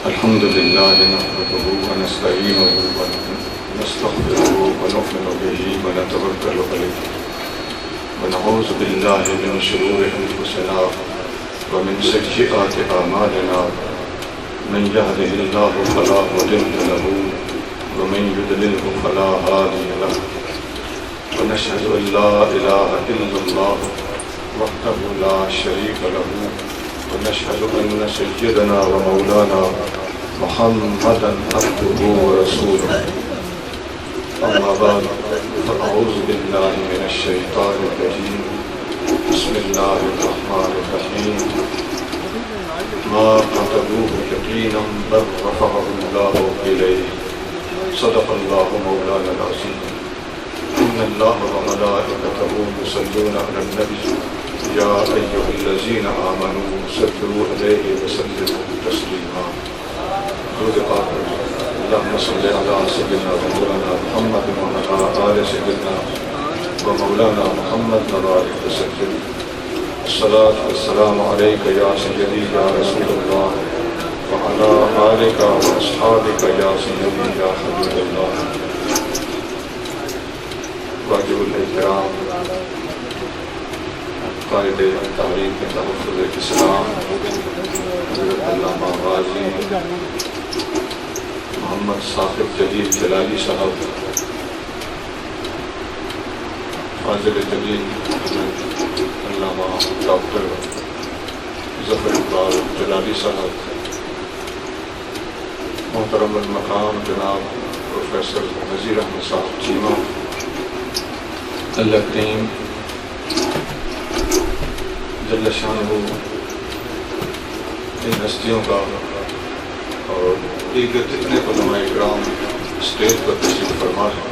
الحمد لله نحمده ونستعينه ونستغفره ونؤمن به ونتوكل عليه ونعوذ بالله من شرور أنفسنا ومن سيئات أعمالنا من يهده الله فلا مضل له ومن يضلله فلا هادي له ونشهد أن لا إله إلا الله وحده لا شريك له ونشهد أن سيدنا ومولانا محمدا عبده ورسوله أما بعد فأعوذ بالله من الشيطان الرجيم بسم الله الرحمن الرحيم ما قتلوه يقينا بل رفعه الله إليه صدق الله مولانا العظيم إن الله وملائكته يصلون على النبي يا أيها الذين آمنوا صلوا عليه وسلموا تسليما درود پاک اللهم صل على سيدنا ومولانا محمد وعلى آل سيدنا ومولانا محمد وبارك وسلم الصلاة والسلام عليك يا سيدي يا رسول الله وعلى آلك وأصحابك يا سيدي يا حبيب الله واجب الاحترام قائد تحریک تحفظ اسلام حضرت علامہ غازی محمد صاحب جلیل جلالی صاحب، فاضل جلیل علامہ ڈاکٹر ظفر اقبال جلالی صاحب، محترم المقام جناب پروفیسر نذیر احمد صاحب چیمہ، اللہ کریم جل شانہ ان ہستیوں کا اور دیگر جتنے علماء کرام اسٹیج پر تشریف فرما ہے،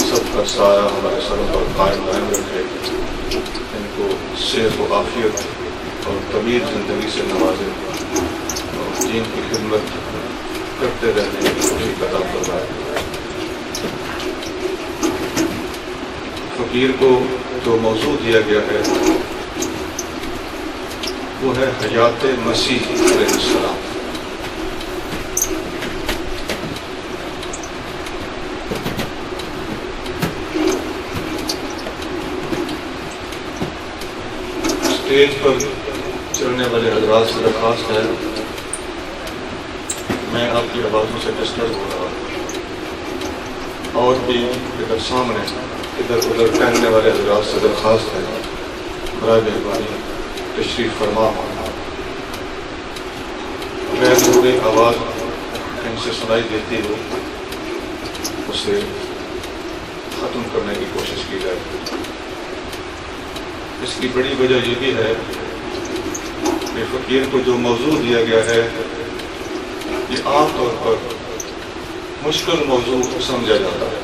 سب کا سایہ ہمارے سروں پر قائم دائم رکھے، ان کو صحت و عافیت اور طویل زندگی سے نوازے اور دین کی خدمت کرتے رہنے کی توفیق عطا فرمائے۔ فقیر کو جو موضوع دیا گیا ہے وہ ہے حیات مسیح علیہ السلام۔ اسٹیج پر چلنے والے حضرات سے درخواست ہے، میں آپ کی آوازوں سے ڈسٹرب ہو رہا ہوں، اور بھی ادھر سامنے ادھر ادھر ٹہلنے والے حضرات سے درخواست ہے برائے مہربانی تشریف فرما ہونا، غیر ضروری آواز ان سے سنائی دیتی ہو اسے ختم کرنے کی کوشش کی جائے۔ اس کی بڑی وجہ یہ بھی ہے کہ فقیر کو جو موضوع دیا گیا ہے یہ عام طور پر مشکل موضوع سمجھا جاتا ہے۔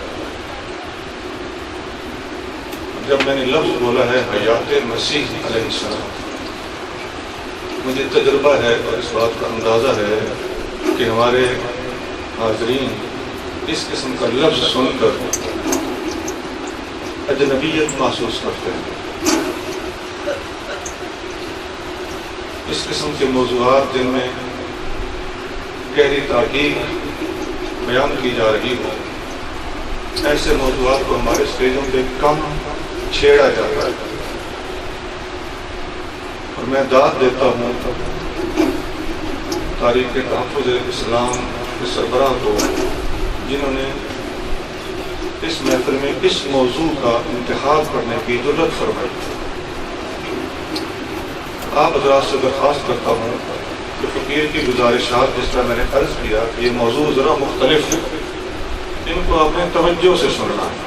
جب میں نے لفظ بولا ہے حیات مسیح علیہ السلام، مجھے تجربہ ہے اور اس بات کا اندازہ ہے کہ ہمارے حاضرین اس قسم کا لفظ سن کر اجنبیت محسوس کرتے ہیں۔ اس قسم کے موضوعات جن میں گہری تحقیق بیان کی جا رہی ہو، ایسے موضوعات کو ہمارے اسٹیجوں پہ کم چھیڑا جاتا ہے، اور میں داد دیتا ہوں تاریخ تحفظ اسلام کے سربراہ کو جنہوں نے اس محفل میں اس موضوع کا انتخاب کرنے کی جرأت فرمائی۔ آپ حضرات سے درخواست کرتا ہوں کہ فقیر کی گزارشات جس طرح میں نے عرض کیا کہ یہ موضوع ذرا مختلف ہے، ان کو آپ نے توجہ سے سننا ہے،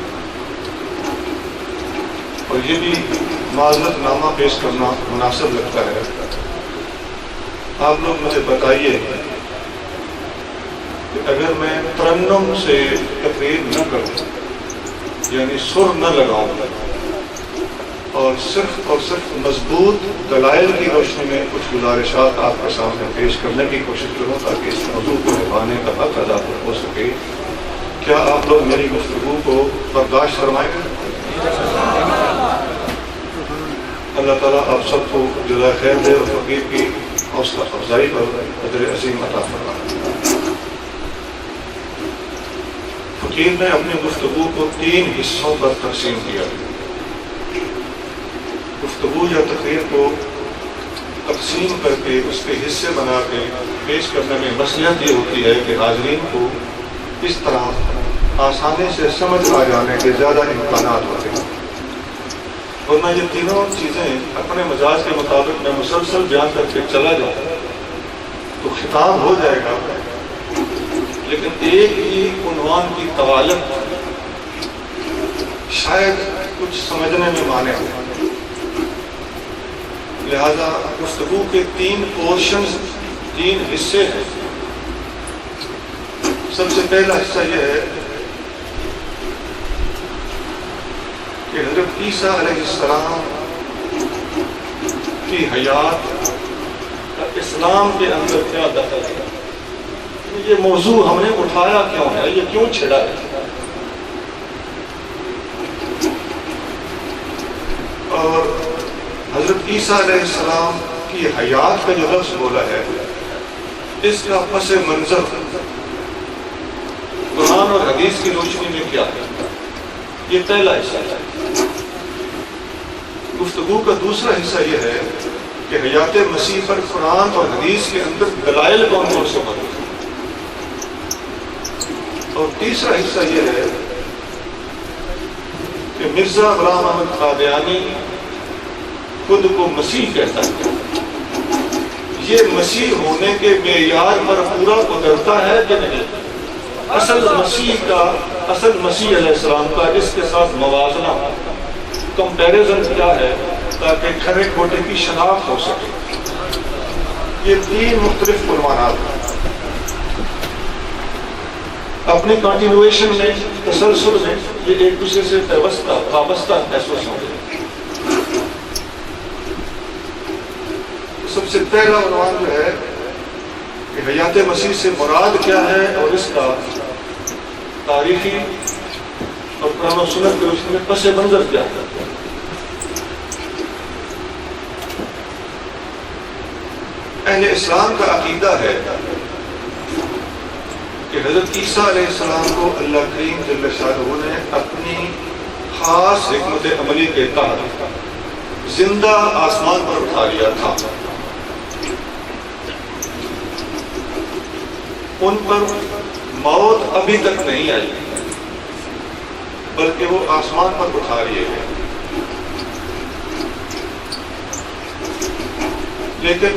اور یہ بھی معذرت نامہ پیش کرنا مناسب لگتا ہے۔ آپ لوگ مجھے بتائیے کہ اگر میں ترنم سے تقریر نہ کروں، یعنی سر نہ لگاؤں، اور صرف مضبوط دلائل کی روشنی میں کچھ گزارشات آپ کے سامنے پیش کرنے کی کوشش کروں تاکہ اس موضوع کو نبھانے کا حق ادا ہو سکے، کیا آپ لوگ میری گفتگو کو برداشت فرمائیں گے؟ اللہ تعالیٰ آپ سب کو جزائے خیر دے اور فقیر کی حوصلہ افزائی پر اجر عظیم عطا فرمائے۔ فقیر نے اپنی گفتگو کو 3 حصوں پر تقسیم کیا۔ گفتگو یا تقریر کو تقسیم کر کے اس کے حصے بنا کے پیش کرنے میں مصلحت یہ ہوتی ہے کہ حاضرین کو اس طرح آسانی سے سمجھ آ جانے کے زیادہ امکانات ہوتے ہیں، اور میں یہ تینوں چیزیں اپنے مزاج کے مطابق میں مسلسل بیان کر کے چلا جاتا تو خطاب ہو جائے گا، لیکن ایک ہی عنوان کی طوالت شاید کچھ سمجھنے میں مانع ہو، لہذا گفتگو کے 3 پورشنز، 3 حصے ہیں۔ سب سے پہلا حصہ یہ ہے کہ حضرت عیسیٰ علیہ السلام کی حیات کا اسلام کے اندر کیا دخل ہے، یہ موضوع ہم نے اٹھایا کیوں ہے، یہ کیوں چھڑا ہے، اور حضرت عیسیٰ علیہ السلام کی حیات کا جو لفظ بولا ہے اس کا پس منظر قرآن اور حدیث کی روشنی میں کیا ہے، یہ پہلا حصہ ہے۔ گفتگو کا دوسرا حصہ یہ ہے کہ حیات مسیح پر قرآن اور حدیث کے اندر دلائل کون کون سے موجود ہیں، اور تیسرا حصہ یہ ہے کہ مرزا غلام احمد قادیانی خود کو مسیح کہتا ہے، یہ مسیح ہونے کے معیار پر پورا اترتا ہے کہ نہیں، اصل مسیح علیہ السلام کا اس کے ساتھ موازنہ، کمپیریزن کیا ہے تاکہ کھرے کھوٹے کی شناخت ہو سکے۔ یہ 3 مختلف عنوانات ہیں، اپنی کنٹینویشن میں، تسلسل میں یہ ایک دوسرے سے وابستہ محسوس ہوں گے۔ سب سے پہلا عنوان جو ہے کہ حیات مسیح سے مراد کیا ہے اور اس کا تاریخی اور قرآن و سنت کے روشنی میں پس منظر کیا ہے۔ اہل اسلام کا عقیدہ ہے کہ حضرت عیسیٰ علیہ السلام کو اللہ کریم جل شانہ نے اپنی خاص حکمت عملی کے تحت زندہ آسمان پر اٹھا لیا تھا، ان پر موت ابھی تک نہیں آئی بلکہ وہ آسمان پر اٹھا لیے گئے، لیکن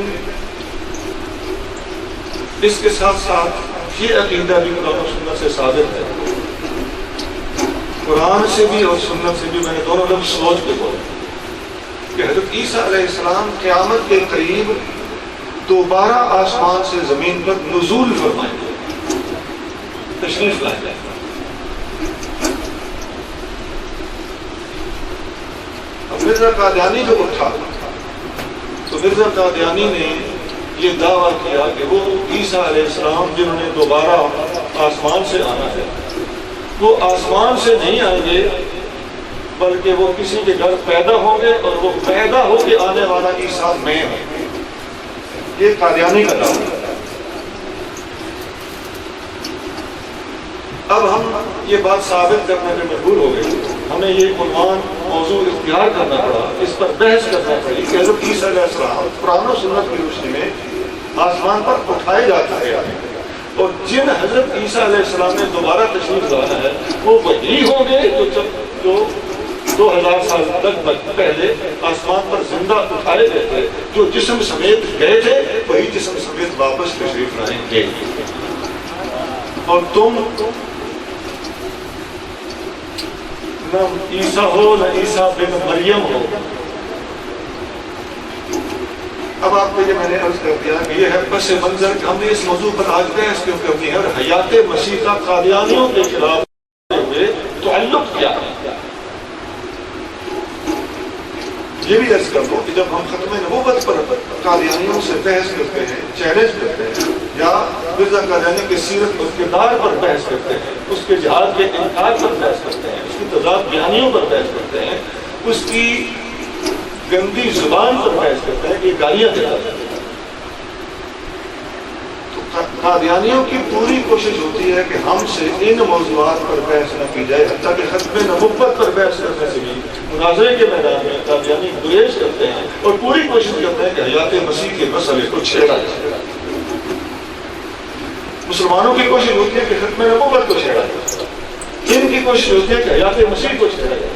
اس کے ساتھ ساتھ یہ عقیدہ بھی قرآن و سنت سے ثابت ہے، قرآن سے بھی اور سنت سے بھی، میں نے دونوں لفظ سوچ کے بولا کہ حضرت عیسیٰ علیہ السلام قیامت کے قریب دوبارہ آسمان سے زمین پر نزول فرمائیں گے، تشریف لائیں گے۔ اب مرزا قادیانی جو اٹھا تو مرزا قادیانی نے یہ دعویٰ کیا کہ وہ عیسیٰ علیہ السلام جنہوں نے دوبارہ آسمان سے آنا ہے، وہ آسمان سے نہیں آئیں گے بلکہ وہ کسی کے گھر پیدا ہوں گے، اور وہ پیدا ہو کے آنے والا عیسیٰ میں ہے۔ یہ قادیانی کا دعویٰ ہے۔ اب ہم یہ بات ثابت کرنے میں مجبور ہو گئے، ہمیں یہ عنوان موضوع اختیار کرنا پڑا، اس پر بحث کرنا پڑی کہ حضرت عیسیٰ علیہ السلام قرآن و سنت کی روشنی میں آسمان پر اٹھائے جاتے ہیں، اور جن حضرت عیسیٰ علیہ السلام نے دوبارہ تشریف لانا ہے وہ وہی ہوں گے جو 2000 سال تک پہلے آسمان پر زندہ اٹھائے گئے تھے، جو جسم سمیت گئے تھے وہی جسم سمیت واپس تشریف لائیں گے، اور تم نہ عیسیٰ ہو نہ عیسیٰ بن مریم ہو۔ اب آپ کو یہ میں نے عرض کر دیا کہ یہ ہے پس منظر کہ ہم نے اس موضوع پر آج بحث کیوں کرنی ہے، اور حیات مسیح کا قادیانیوں کے خلاف تعلق کیا ہے، یہ بھی عرض کر دو کہ جب ہم ختم نبوت پر قادیانیوں سے بحث کرتے ہیں، چیلنج کرتے ہیں، یا مرزا قادیانی کی سیرت اور کردار پر بحث کرتے ہیں، اس کے جہاد کے انکار پر بحث کرتے ہیں، اس کی تضاد بیانیوں پر بحث کرتے ہیں، اس کی گندی زبان پر بحث کرتے ہیں کہ گالیاں دیتا ہے، قادیانیوں کی پوری کوشش ہوتی ہے کہ ہم سے ان موضوعات پر بحث نہ کی جائے، حتیٰ کہ ختم نبوت پر بحث کرنے سے بھی مناظرے کے میدان میں قادیانی گریز کرتے ہیں اور پوری کوشش کرتے ہیں کہ حیات مسیح کے مسئلے کو چھیڑا جائے۔ مسلمانوں کی کوشش ہوتی ہے کہ ختم نبوت کو چھیڑا جائے، ان کی کوشش ہوتی ہے کہ حیات مسیح کو چھیڑا جائے۔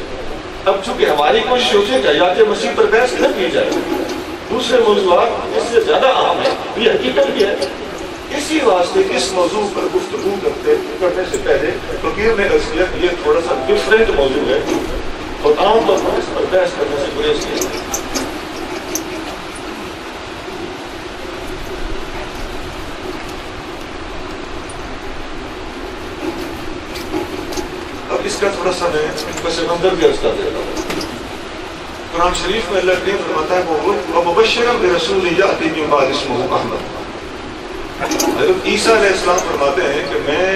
اب چونکہ ہماری کوشش ہوتی ہے کہ حیات مسیح پر بحث نہ کی جائے، دوسرے موضوعات اس سے زیادہ اہم ہے، یہ حقیقت بھی ہے۔ اسی واسطے اس موضوع پر گفتگو کرنے سے پہلے فقیر نے عرض کیا کہ یہ تھوڑا سا ڈفرینٹ موضوع ہے اور عام طور پر اس پر بحث کرنے سے گریز کیا۔ اب اس کا تھوڑا سا میں پس منظر بھی عرض کر دیتا ہوں۔ قرآن شریف میں اللہ کریم فرماتا ہے وَمُبَشِّرًا بِرَسُولٍ يَأْتِي مِن بَعْدِهِ اسْمُهُ أَحْمَدُ۔ حضرت عیسیٰ علیہ السلام فرماتے ہیں کہ میں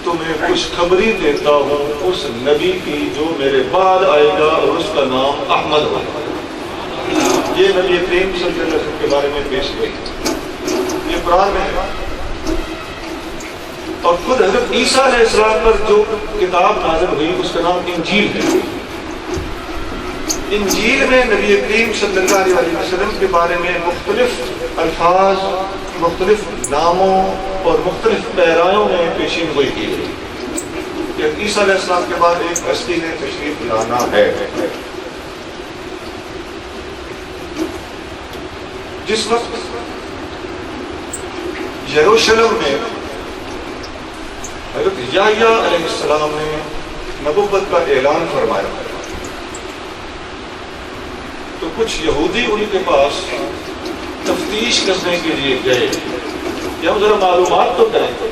تمہیں خوشخبری دیتا ہوں اس نبی کی جو میرے بعد آئے گا اور اس کا نام احمد ہوگا۔ یہ نبی کریم صلی اللہ علیہ وسلم کے بارے میں پیش گئی، یہ قرآن میں ہے۔ اور خود حضرت عیسیٰ علیہ السلام پر جو کتاب نازل ہوئی اس کا نام انجیل ہے۔ انجیل میں نبی کریم صلی اللہ علیہ وسلم کے بارے میں مختلف الفاظ، مختلف ناموں اور مختلف پیرایوں میں پیشین گوئی کی گئی کہ عیسیٰ علیہ السلام کے بعد ایک ہستی نے تشریف لانا ہے۔ جس وقت یروشلم میں حضرت یحییٰ علیہ السلام نے نبوت کا اعلان فرمایا تو کچھ یہودی ان کے پاس تفتیش کرنے کے لیے گئے کہ ہم ذرا معلومات تو کریں کہ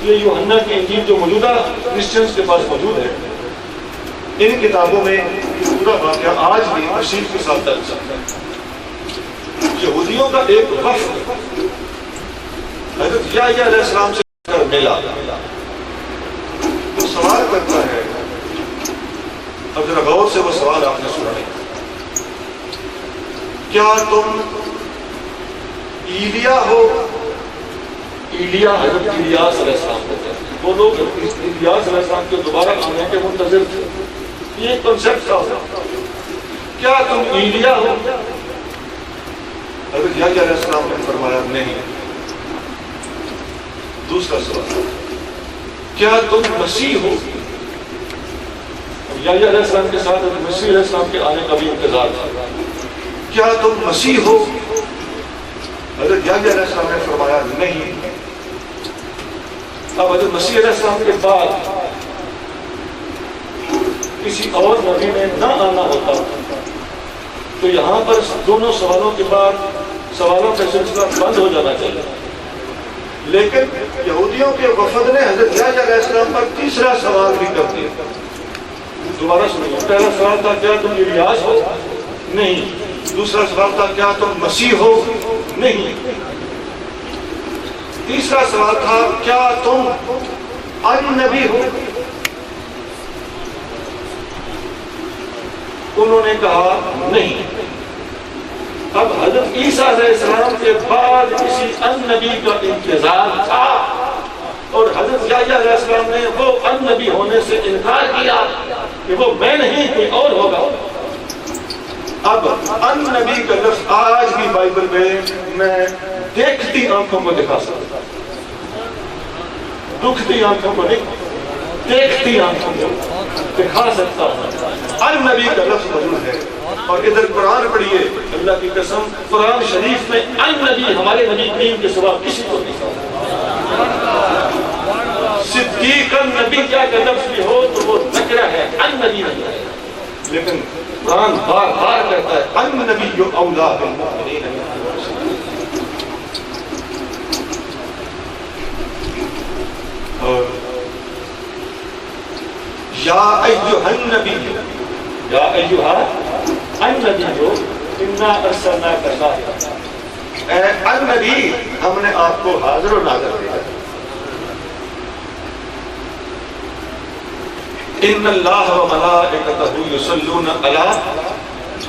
یہ یوحنا کی انجیل جو موجودہ کرسچنز کے پاس موجود ہے، ان کتابوں میں پورا واقعہ آج بھی تفصیل کے ساتھ درج ہے۔ یہودیوں کا ایک وفد حضرت یحییٰ علیہ السلام سے ملا، وہ سوال کرتا ہے، اب ذرا غور سے وہ سوال آپ نے سنا ہے، کیا تم ایلیا ہو؟ ایلیا حضرت الیاس علیہ السلام ہوتے ہیں، وہ لوگ الیاس علیہ السلام کے دوبارہ آنے کے منتظر تھے۔ یہ ایک کنسیپٹ تھا، کیا تم ایلیا ہو؟ حضرت یحییٰ علیہ السلام نے فرمایا نہیں۔ دوسرا سوال، کیا تم مسیح ہو؟ یحییٰ علیہ السلام کے ساتھ حضرت مسیح علیہ السلام کے آنے کا بھی انتظار تھا، کیا تم مسیح ہو؟ حضرت یحییٰ علیہ السلام نے فرمایا نہیں۔ اب حضرت مسیح علیہ السلام کے بعد کسی اور نبی نے نہ آنا ہوتا تو یہاں پر دونوں سوالوں کے بعد سوالوں کا سلسلہ بند ہو جانا چاہیے، لیکن یہودیوں کے وفد نے حضرت یحییٰ علیہ السلام پر تیسرا سوال بھی کر دیا۔ دوبارہ سنیے، پہلا سوال تھا کیا تم الیاس ہو؟ نہیں۔ دوسرا سوال تھا کیا تم مسیح ہو؟ نہیں۔ تیسرا سوال تھا کیا تم النبی ہو؟ انہوں نے کہا نہیں۔ اب حضرت عیسیٰ علیہ السلام کے بعد کسی النبی کا انتظار تھا اور حضرت یحییٰ علیہ السلام نے وہ النبی ہونے سے انکار کیا کہ وہ میں نہیں کوئی اور ہوگا۔ اب النبی کا لفظ آج بھی بائبل میں دیکھتی آنکھوں کو دکھا سکتا، دکھتی آنکھوں کو نہیں، دیکھتی آنکھوں کو دکھا سکتا ہوں۔ النبی کا لفظ موجود ہے، اور ادھر قرآن پڑھیے، اللہ کی قسم قرآن شریف میں النبی ہمارے نبی کریم کے سوا کسی کو نہیں کہا۔ صدیق النبی کیا کہ لفظ بھی ہو تو وہ نکرہ ہے، النبی نہیں ہے، لیکن قرآن بار بار کہتا ہے النبی اولا بالمؤمنین۔ اور یا ایھا النبی، یا ایھا النبی انا ارسلناک شاہدا، اے النبی ہم نے آپ کو حاضر و ناظر کیا۔ ان اللہ و ملائکتہ یصلون علی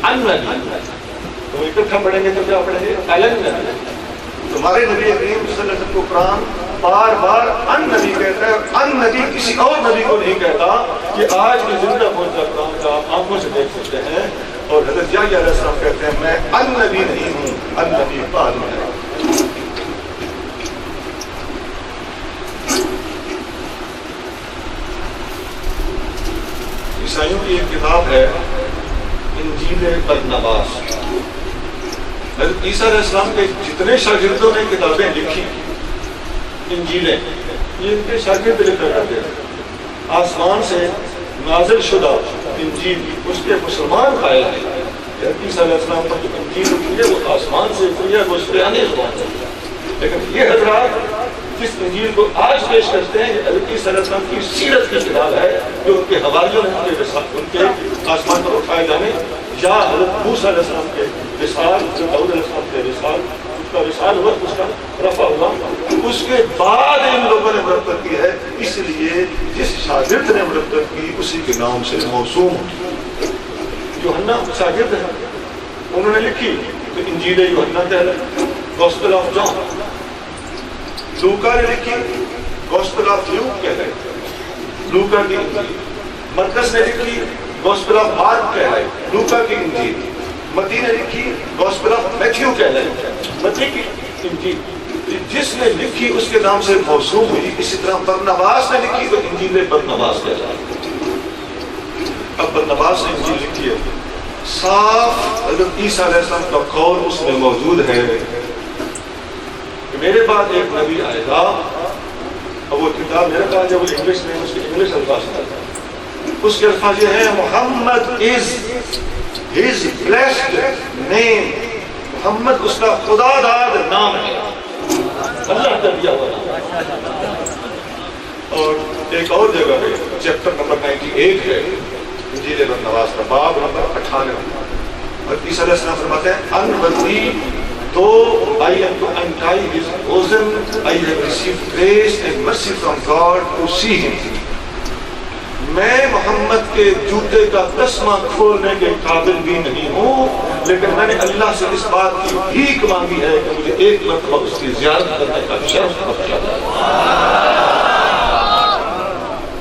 النبی، تو اکٹھا پڑھیں گے تو کیا پڑھیں گے؟ علی النبی، تمہارے نبی کریم صلی اللہ علیہ وسلم کو قرآن بار بار ان نبی کہتا ہے، ان نبی کسی اور نبی کو نہیں کہتا کہ آج بھی زندہ پہنچا قرآن کا آپ آنکھوں سے دیکھ سکتے ہیں. اور حضرت یحییٰ علیہ السلام کہتے ہیں میں ان نبی نہیں ہوں، ان نبی بعد میں ہے. عیسائیوں کی ایک کتاب ہے انجیل برنباس. حضرت عیسیٰ علیہ السلام کے جتنے شاگردوں نے کتابیں لکھی انجیلیں، یہ ان کے شاگرد لکھا کرتے تھے. آسمان سے نازل شدہ انجیل اس کے مسلمان قائل ہیں. حضرت عیسیٰ علیہ السلام پر جو انجیل لکھی ہے وہ آسمان سے اتری ہے، وہ اس پہ آنے زبان ہے. لیکن یہ حضرات جس انجیل کو آج پیش کرتے ہیں یہ حضرت عیسیٰ علیہ السلام کی سیرت کی کتاب ہے، جو ان کے حواریوں نے ان کے آسمان پر اٹھائے جانے، یا حضرت موسیٰ علیہ السلام کے رسال، جو داؤد علیہ السلام کے رسال، اس کا رسال ہوا، اس کا رفع ہوا، اس کے بعد ان لوگوں نے مرتب کی ہے. اس لیے جس شاگرد نے مرتب کی اسی کے نام سے موسوم ہوتی. یوحنا شاگرد ہے، انہوں نے لکھی تو انجیل یوحنا کہلائی، گوسپل آف جان. لوکا نے لکھی گوسپل آف لیوک کہلائی، لوکا کی انجیل. مرکز نے لکھی گوسپل آف مارک کہلائی، لوکا کی انجیل. متی نے لکھی گوسپل آف میتھیو کہلائی، متی کی انجیل. جس نے لکھی اس کے نام سے موسوم ہوئی. اسی طرح برنباس نے لکھی تو انجیل برنباس کہلائی. اب برنباس نے انجیل لکھی ہے، صاف حضرت عیسیٰ علیہ السلام کا قول اس میں موجود ہے کہ میرے بعد ایک نبی آئے گا. اب وہ کتاب میرے پاس جب وہ انگلش میں اس کے انگلش الفاظ کرتا ہے، اس کے الفاظ یہ ہیں محمد از his blessed name. محمد اس کا خدا داد نام ہے، اللہ کا دیا ہوا نام. اور ایک اور جگہ ہے چیپٹر نمبر 98 ہے انجیل برنباس کا، باب نمبر 98. اور عیسیٰ علیہ السلام فرماتے ہیں unworthy though I am to untie his bosom, I have received grace and mercy from God to see him. میں محمد کے جوتے کا تسمہ کھولنے کے قابل بھی نہیں ہوں، لیکن میں نے اللہ سے اس بات کی بھیک مانگی ہے کہ مجھے ایک مرتبہ اس کی زیارت کرنے کا شرف بخشا جائے.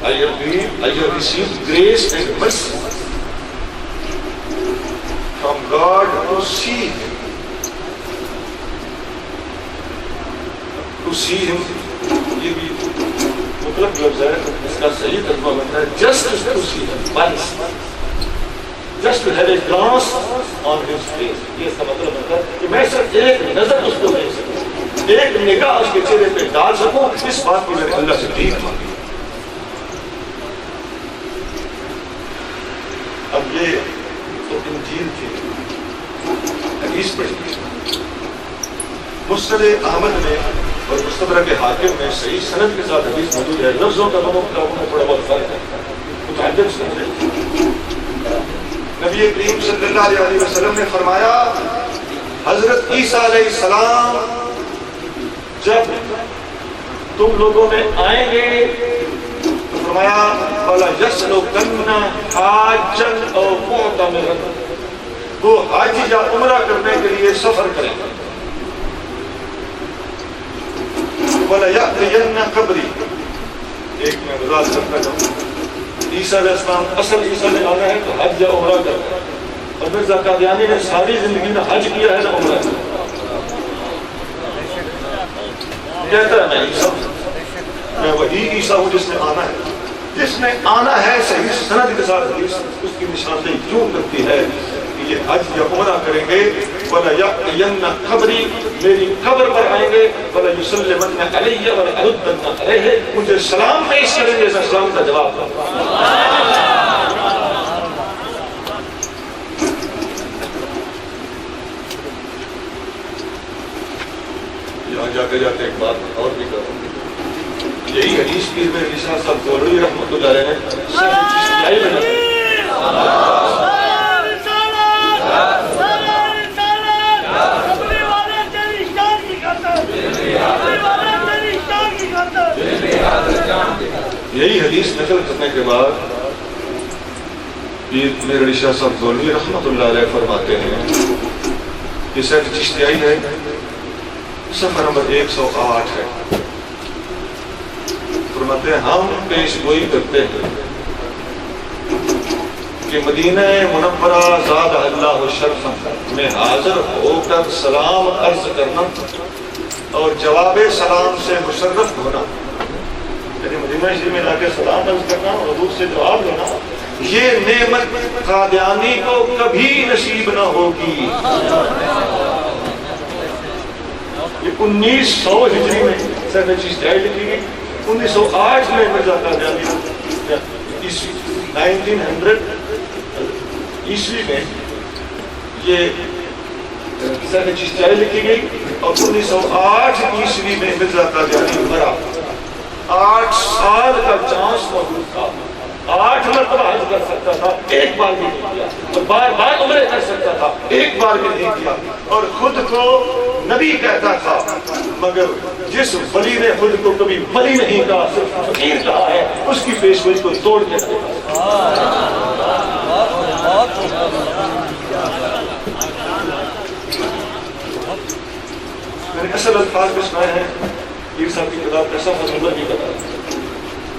I have received grace and mercy from God to see him. To see him یہ بھی مطلب لفظ ہے، اس کا صحیح ترجمہ بنتا ہے just to see him once, just to have a glance on his face. یہ اس کا مطلب بنتا ہے کہ میں صرف ایک نظر اس کو دیکھ سکوں، ایک نگاہ اس کے چہرے پہ ڈال سکوں. اس بات کی میں نے اللہ سے بھیک مانگی. اب یہ تو انجیل تھی. حدیث پڑھی مسند احمد میں اور مستدرک حاکم میں صحیح سند کے ساتھ حدیث موجود ہے. لفظوں کا تھوڑا بہت فرق ہے، متعدد سند ہے. نبی کریم صلی اللہ علیہ وسلم نے فرمایا حضرت عیسیٰ علیہ السلام جب تم لوگوں میں آئیں گے تو فرمایا وَلَا يَسْلُكَنَّ حَاجًا أَوْ مُعْتَمِرًا، وہ حج یا عمرہ کرنے کے لیے سفر کریں گے. وَلَا يَأْتِيَنَّ قَبْرِي، ایک میں وضاحت کرتا جاؤں. عیسیٰ علیہ السلام اصل عیسیٰ نے آنا ہے تو حج یا عمرہ کرنا ہے، اور مرزا قادیانی نے ساری زندگی میں حج کیا ہے نہ عمرہ کیا. کہتا ہے میں عیسیٰ ہوں، میں وہی عیسیٰ ہوں جس نے آنا ہے. جس نے آنا ہے صحیح سند کے ساتھ حدیث اس کی نشاندہی کیوں کرتی ہے کہ یہ حج یا عمرہ کریں گے. وَلَا يَأْتِيَنَّ قَبْرِي، میری قبر پر آئیں گے. وَلَا يُسَلِّمَنَّ عَلَيَّ وَلَأَرُدَّنَّ عَلَيْهِ، مجھے سلام پیش کریں گے، سلام کا جواب دوں. یہاں جاتے جاتے ایک بات اور بھی کروں. یہی حدیث پیر میں رشاہ صاحب دولوی رحمۃ اللہ علیہ نے چشتیائی میں نقل یہی حدیث نقل کرنے کے بعد پیر میرے رشاہ صاحب دولوی رحمۃ اللہ علیہ فرماتے ہیں کہ سید چشتیائی ہے صفحہ نمبر 108 ہے. فرماتے ہیں ہم پیش گوئی کرتے ہیں کہ مدینہ منورہ زاد اللہ شرفا میں حاضر ہو کر سلام عرض کرنا اور جواب سلام سے مشرف ہونا، یعنی مدینہ شریف میں جا کے سلام عرض کرنا اور حضور سے جواب دینا، یہ نعمت قادیانی کو کبھی نصیب نہ ہوگی. یہ 1900 ہجری میں سر چیز جائے لکھی گئی. 1908 میں مرزا قادیانی 1900 عیسوی میں یہ سر چیز جائے لکھی گئی اور 1908 عیسوی میں مرزا قادیانی مرا. 8 سال کا چانس موجود تھا. 8 مرتبہ حج کر سکتا تھا، ایک بار بھی نہیں کیا. اور بار بار عمرے کر سکتا تھا، ایک بار بھی نہیں کیا. اور خود کو نبی کہتا تھا، مگر جس ولی نے خود کو کبھی ولی نہیں کہا، صرف فقیر کہا ہے، اس کی پیشگوئی کو توڑ کے میں نے اصل الفاظ میں سنائے ہیں. پیر صاحب کی کتاب کا صفحہ نمبر بھی بتا ہے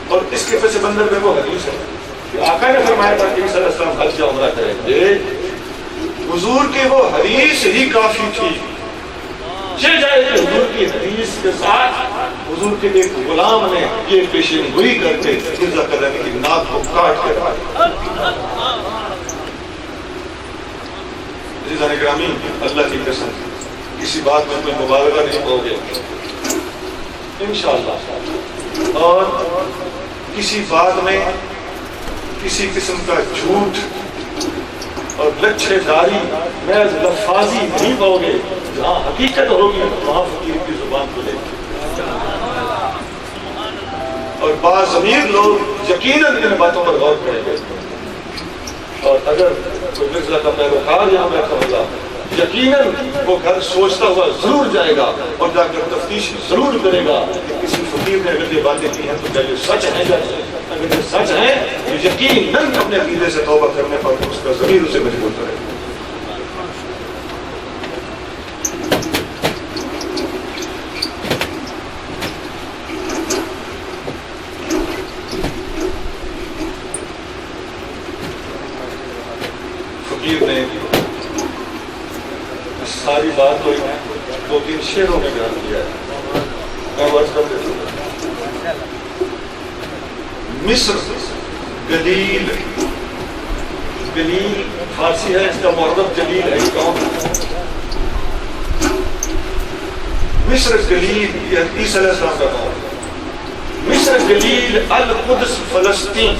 اور اس کے پس منظر میں وہ حدیث ہے کہ آقا نے فرمایا تھا کہ صلی اللہ علیہ وسلم حج یا عمرہ کریں گے. حضور کی وہ حدیث ہی کافی تھی. یہ جائے کہ حضور کی حدیث کے ساتھ حضور کے ایک غلام نے یہ پیشین گوئی کر کے مرزا قادیانی کی ناک کو کاٹ کے رکھا. عزیزان گرامی، اللہ کی قسم کسی بات میں کوئی مبالغہ نہیں ہوگے انشاءاللہ، اور کسی بات میں کسی قسم کا جھوٹ اور لچھے داری محض لفاظی نہیں پاؤ گے. جہاں حقیقت ہوگی وہاں فقیر کی زبان کھلے گی. اور باضمیر لوگ یقیناً ان باتوں پر غور کریں گے. اور اگر کوئی مرزا کا پیروکار یہاں بیٹھا ہوگا یقیناً وہ گھر سوچتا ہوا ضرور جائے گا اور جا کر تفتیش ضرور کرے گا کہ کسی فقیر نے اگر یہ باتیں کی ہیں تو کیا یہ سچ ہے. اگر یہ سچ ہے تو یقیناً اپنے عقیدے سے توبہ کرنے پر اس کا ضمیر اسے مجبور کرے گا. فقیر نے ساری بات کو 2-3 شعروں میں بیان کیا ہے. میں عرض کر دیتا ہوں. مصر گلیل، گلیل فارسی ہے، اس کا معرب جلیل ہے. کون مصر گلیل؟ یہ عیسیٰ علیہ السلام کا قول. مصر گلیل، القدس فلسطین،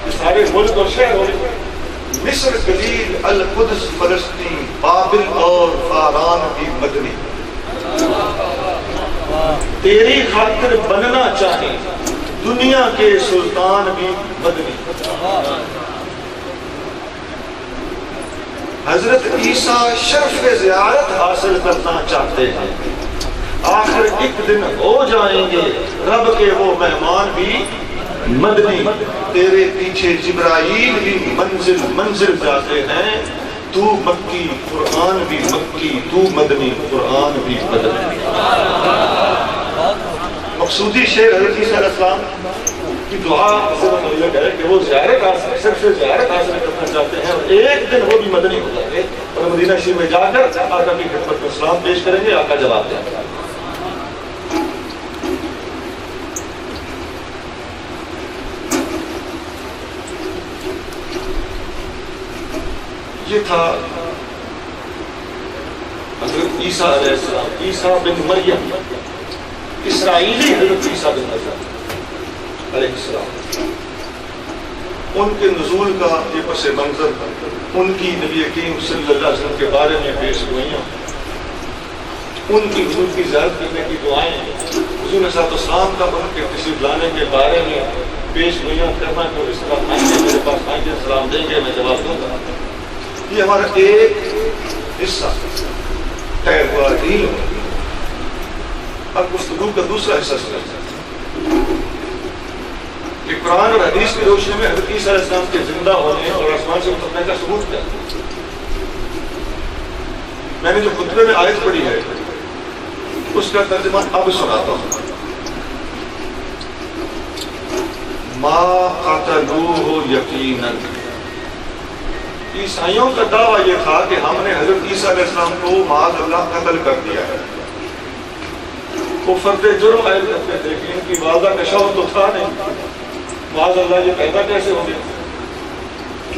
یہ سارے ملک اور شہر ہو رہے. مصر گلیل، القدس فلسطین، بابل اور فاران بھی مدنی. تیری خاطر بننا چاہے دنیا کے سلطان بھی مدنی. حضرت عیسیٰ شرف زیارت حاصل کرنا چاہتے ہیں، آخر ایک دن ہو جائیں گے رب کے وہ مہمان بھی مدنی. تیرے پیچھے جبرائیل بھی منزل منزل جاتے ہیں، تو مکی قرآن بھی مکی، تو مدنی قرآن بھی مدنی. مقصودی شعر حضرت عیسیٰ علیہ السلام کی دعا سے متعلق ہے کہ وہ زیارت حاصل، صرف زیارت حاصل کرنا چاہتے ہیں اور ایک دن وہ بھی مدنی ہو جائیں گے اور مدینہ شریف میں جا کر آقا کی خدمت میں سلام پیش کریں گے. آقا جواب دیں گے. یہ تھا حضرت عیسیٰ علیہ السلام. عیسیٰ بن مریم، اسرائیلی حضرت عیسیٰ بن مریم علیہ السلام، ان کے نزول کا یہ پس منظر، ان کی نبی کریم صلی اللہ علیہ وسلم کے بارے میں پیش گوئیاں، ان کی حضور کی زیارت کرنے کی دعائیں، حضور صلی اللہ علیہ وسلم کا ان کے تشریف لانے کے بارے میں پیش گوئیاں کرنا تو اس طرح آئیں گے، میرے پاس آئیں گے، سلام دیں گے، میں جواب دوں گا. یہ ہمارا ایک حصہ طے ہوا ڈیل. اب گفتگو کا دوسرا حصہ سنیں کہ قرآن اور حدیث کی روشنی میں حضرت عیسیٰ علیہ السلام کے زندہ ہونے اور آسمان سے اترنے کا ثبوت کیا. میں نے جو خطبے میں آیت پڑھی ہے اس کا ترجمہ اب سناتا ہوں. ما قتلوہ یقیناً. عیسائیوں کا دعویٰ یہ تھا کہ ہم نے حضرت عیسیٰ علیہ السلام کو معاذ اللہ قتل کر دیا ہے. وہ فرد جرم عائد کرتے تھے کہ ان کی والدہ کا شوہر تو تھا نہیں، معاذ اللہ یہ پیدا کیسے ہو گیا.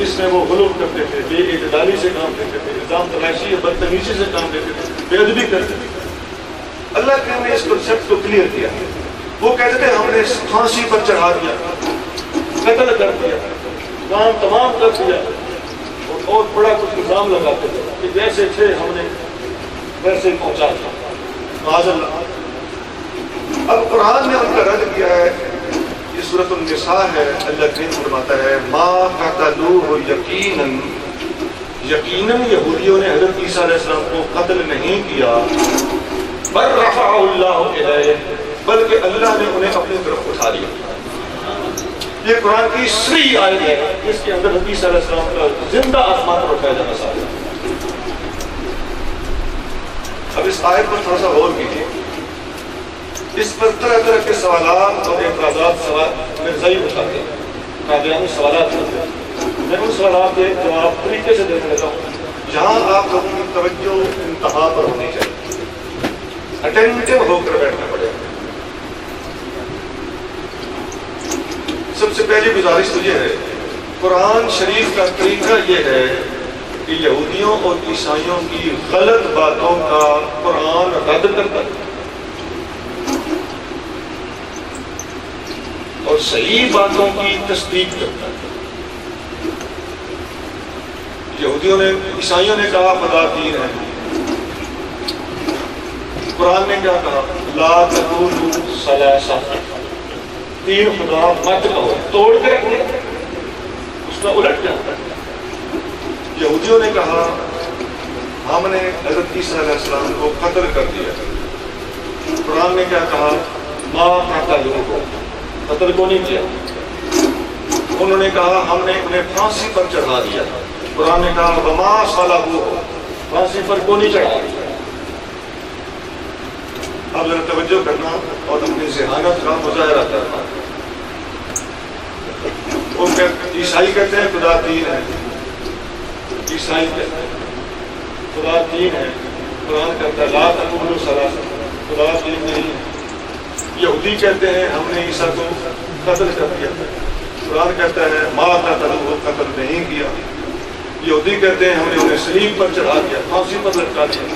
اس میں وہ غلو کرتے تھے، بے اعتدالی سے کام لیتے تھے، الزام تلاشی بدتمیزی سے کام لیتے تھے، بے ادبی کرتے تھے. اللہ کے نے اس کنسیپٹ کو کلیئر کیا. وہ کہتے تھے ہم نے پھانسی پر چڑھا دیا، قتل کر دیا، کام تمام کر دیا، اور بڑا کچھ الزام لگاتے تھے کہ جیسے تھے ہم نے ویسے پہنچا دیا. معاذ اللہ. اب قرآن نے ان کا رد کیا ہے. یہ سورۃ النساء ہے. اللہ کریم فرماتا ہے ما قتلوہ یقیناً، یقیناً یہودیوں نے حضرت عیسیٰ علیہ السلام کو قتل نہیں کیا، بل رفعہ اللہ الیہ، بلکہ اللہ نے انہیں اپنی طرف اٹھا لیا. یہ قرآن کی صریح آیت ہے جس کے اندر حضرت عیسیٰ علیہ السلام کا زندہ آسمان پر اٹھایا جانا ثابت ہے. اب اس آیت پر تھوڑا سا غور کیجیے. اس پر طرح طرح کے سوالات اور اعتراضات مرزائی اٹھاتے ہیں، قادیانی سوالات کرتے ہیں. میں ان سوالات کے جواب طریقے سے دیکھ لیتا ہوں جہاں آپ لوگوں کی توجہ انتہا پر ہونی چاہیے، اٹینٹو ہو کر بیٹھنا پڑے گا. سب سے پہلی گزارش تو یہ ہے، قرآن شریف کا طریقہ یہ ہے کہ یہودیوں اور عیسائیوں کی غلط باتوں کا قرآن رد کرتا ہے اور صحیح باتوں کی تصدیق کرتا ہے. یہودیوں نے، عیسائیوں نے کہا خدا تین ہے. قرآن نے کیا کہا؟ لا تقولوا ثلاثہ، تین خدا مت کہو، توڑ کے رکھو. اس کا الٹ کیا ہوتا ہے؟ یہودیوں نے کہا ہم نے حضرت عیسیٰ علیہ السلام کو قتل کر دیا. قرآن نے کیا کہا؟ ما قتلوہ، قتل کو نہیں کیا. انہوں نے کہا ہم نے انہیں پھانسی پر چڑھا دیا. قرآن نے کہا وما صلبوہ، پھانسی پر کو نہیں چڑھا دیا. اب ذرا توجہ کرنا اور اپنی ذہانت کا مظاہرہ کرنا. وہ عیسائی کہتے ہیں خدا تین ہے، عیسائی کہتے ہیں خدا تین ہے. قرآن کہتا ہے لا تقولوا ثلاثہ، خدا تین نہیں. یہودی کہتے ہیں ہم نے عیسیٰ کو قتل کر دیا. قرآن کہتا ہے ما قتلوہ، قتل نہیں کیا. یہودی کہتے ہیں ہم نے انہیں صلیب پر چڑھا دیا، پھانسی پر لٹکا دیا.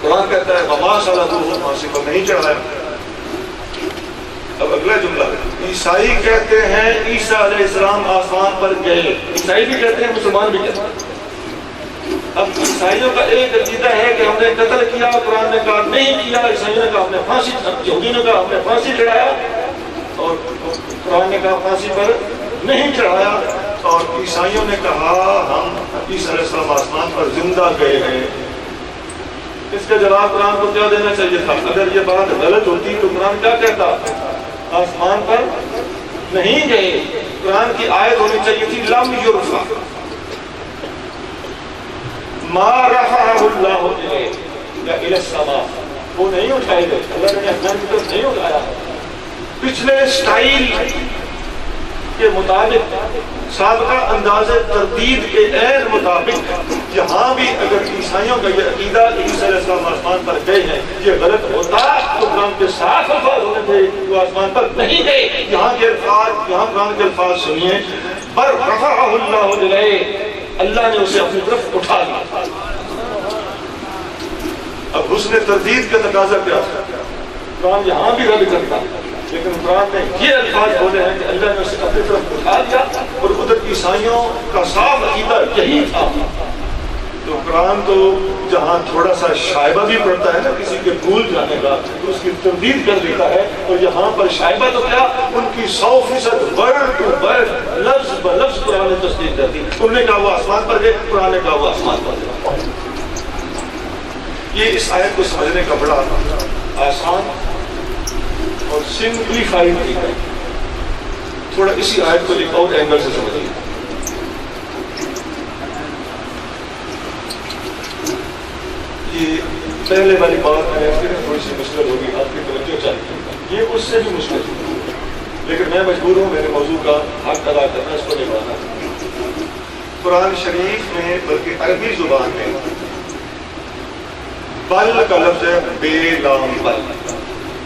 قرآن کہتا ہے وما صلبوہ، پھانسی پر نہیں چڑھایا. اب اگلا جملہ ہے، عیسائی کہتے ہیں عیسیٰ علیہ السلام آسمان پر گئے. عیسائی بھی کہتے ہیں، مسلمان بھی کہتے ہیں. اب عیسائیوں کا ایک عقیدہ ہے کہ ہم نے قتل کیا، قرآن نے کہا نہیں کیا. عیسائیوں نے کہا ہم نے پھانسی، یہودی نے کہا ہم نے پھانسی چڑھایا، اور قرآن نے کہا پھانسی پر نہیں چڑھایا. اور عیسائیوں نے کہا ہم عیسیٰ علیہ السلام آسمان پر زندہ گئے ہیں. اس کا جواب قرآن کو کیا دینا چاہیے تھا؟ اگر یہ بات غلط ہوتی تو قرآن کیا کہتا؟ آسمان پر نہیں گئے. قرآن کی آیت ہونی چاہیے تھی لم یرفع، ما رفعہ اللہ الیہ یا الی السماء. وہ نہیں اٹھائے گئے، اللہ نے آسمان کی طرف نہیں اٹھایا. پچھلے سٹائل کے مطابق، سابقہ انداز تردید کے عین مطابق، یہاں بھی اگر عیسائیوں کا یہ عقیدہ کہ عیسیٰ علیہ السلام آسمان پر گئے ہیں یہ غلط ہوتا تو قرآن کے ساتھ الفاظ ہونے تھے وہ آسمان پر نہیں گئے. یہاں کے الفاظ، یہاں قرآن کے الفاظ سنیے، بل رفعہ اللہ الیہ، اللہ نے اسے اپنی طرف اٹھا لیا. اب حسن تردید کا تقاضا کیا ہے؟ قرآن یہاں بھی رد کرتا، لیکن قرآن نے یہ الفاظ بولے ہیں کہ اللہ نے اسے اپنی طرف اٹھا لیا. اور ادھر عیسائیوں کا صاف عقیدہ یہی تھا. تو قرآن تو جہاں تھوڑا سا شائبہ بھی پڑتا ہے نا کسی کے بھول جانے کا، تو اس کی تردید کر دیتا ہے. اور یہاں پر شائبہ تو کیا، ان کی 100% ورڈ ٹو ورڈ، لفظ بلفظ قرآن نے تصدیق کر دی. انہوں نے کہا وہ آسمان پر گئے، قرآن نے کہا وہ آسمان پر گئے. یہ اس آیت کو سمجھنے کا بڑا آسان اور سمپلیفائڈ طریقہ ہے. تھوڑا اسی آیت کو ایک اور اینگل سے سمجھیے. یہ پہلے والی بات میں تھوڑی سی مشکل ہوگی، آپ کی توجہ چاہیے، یہ اس سے بھی مشکل ہے، لیکن میں مجبور ہوں میرے موضوع کا حق ادا کرنا، اس کو نبھانا۔ قرآن شریف میں بلکہ عربی زبان میں بل کا لفظ ہے بے لام بل،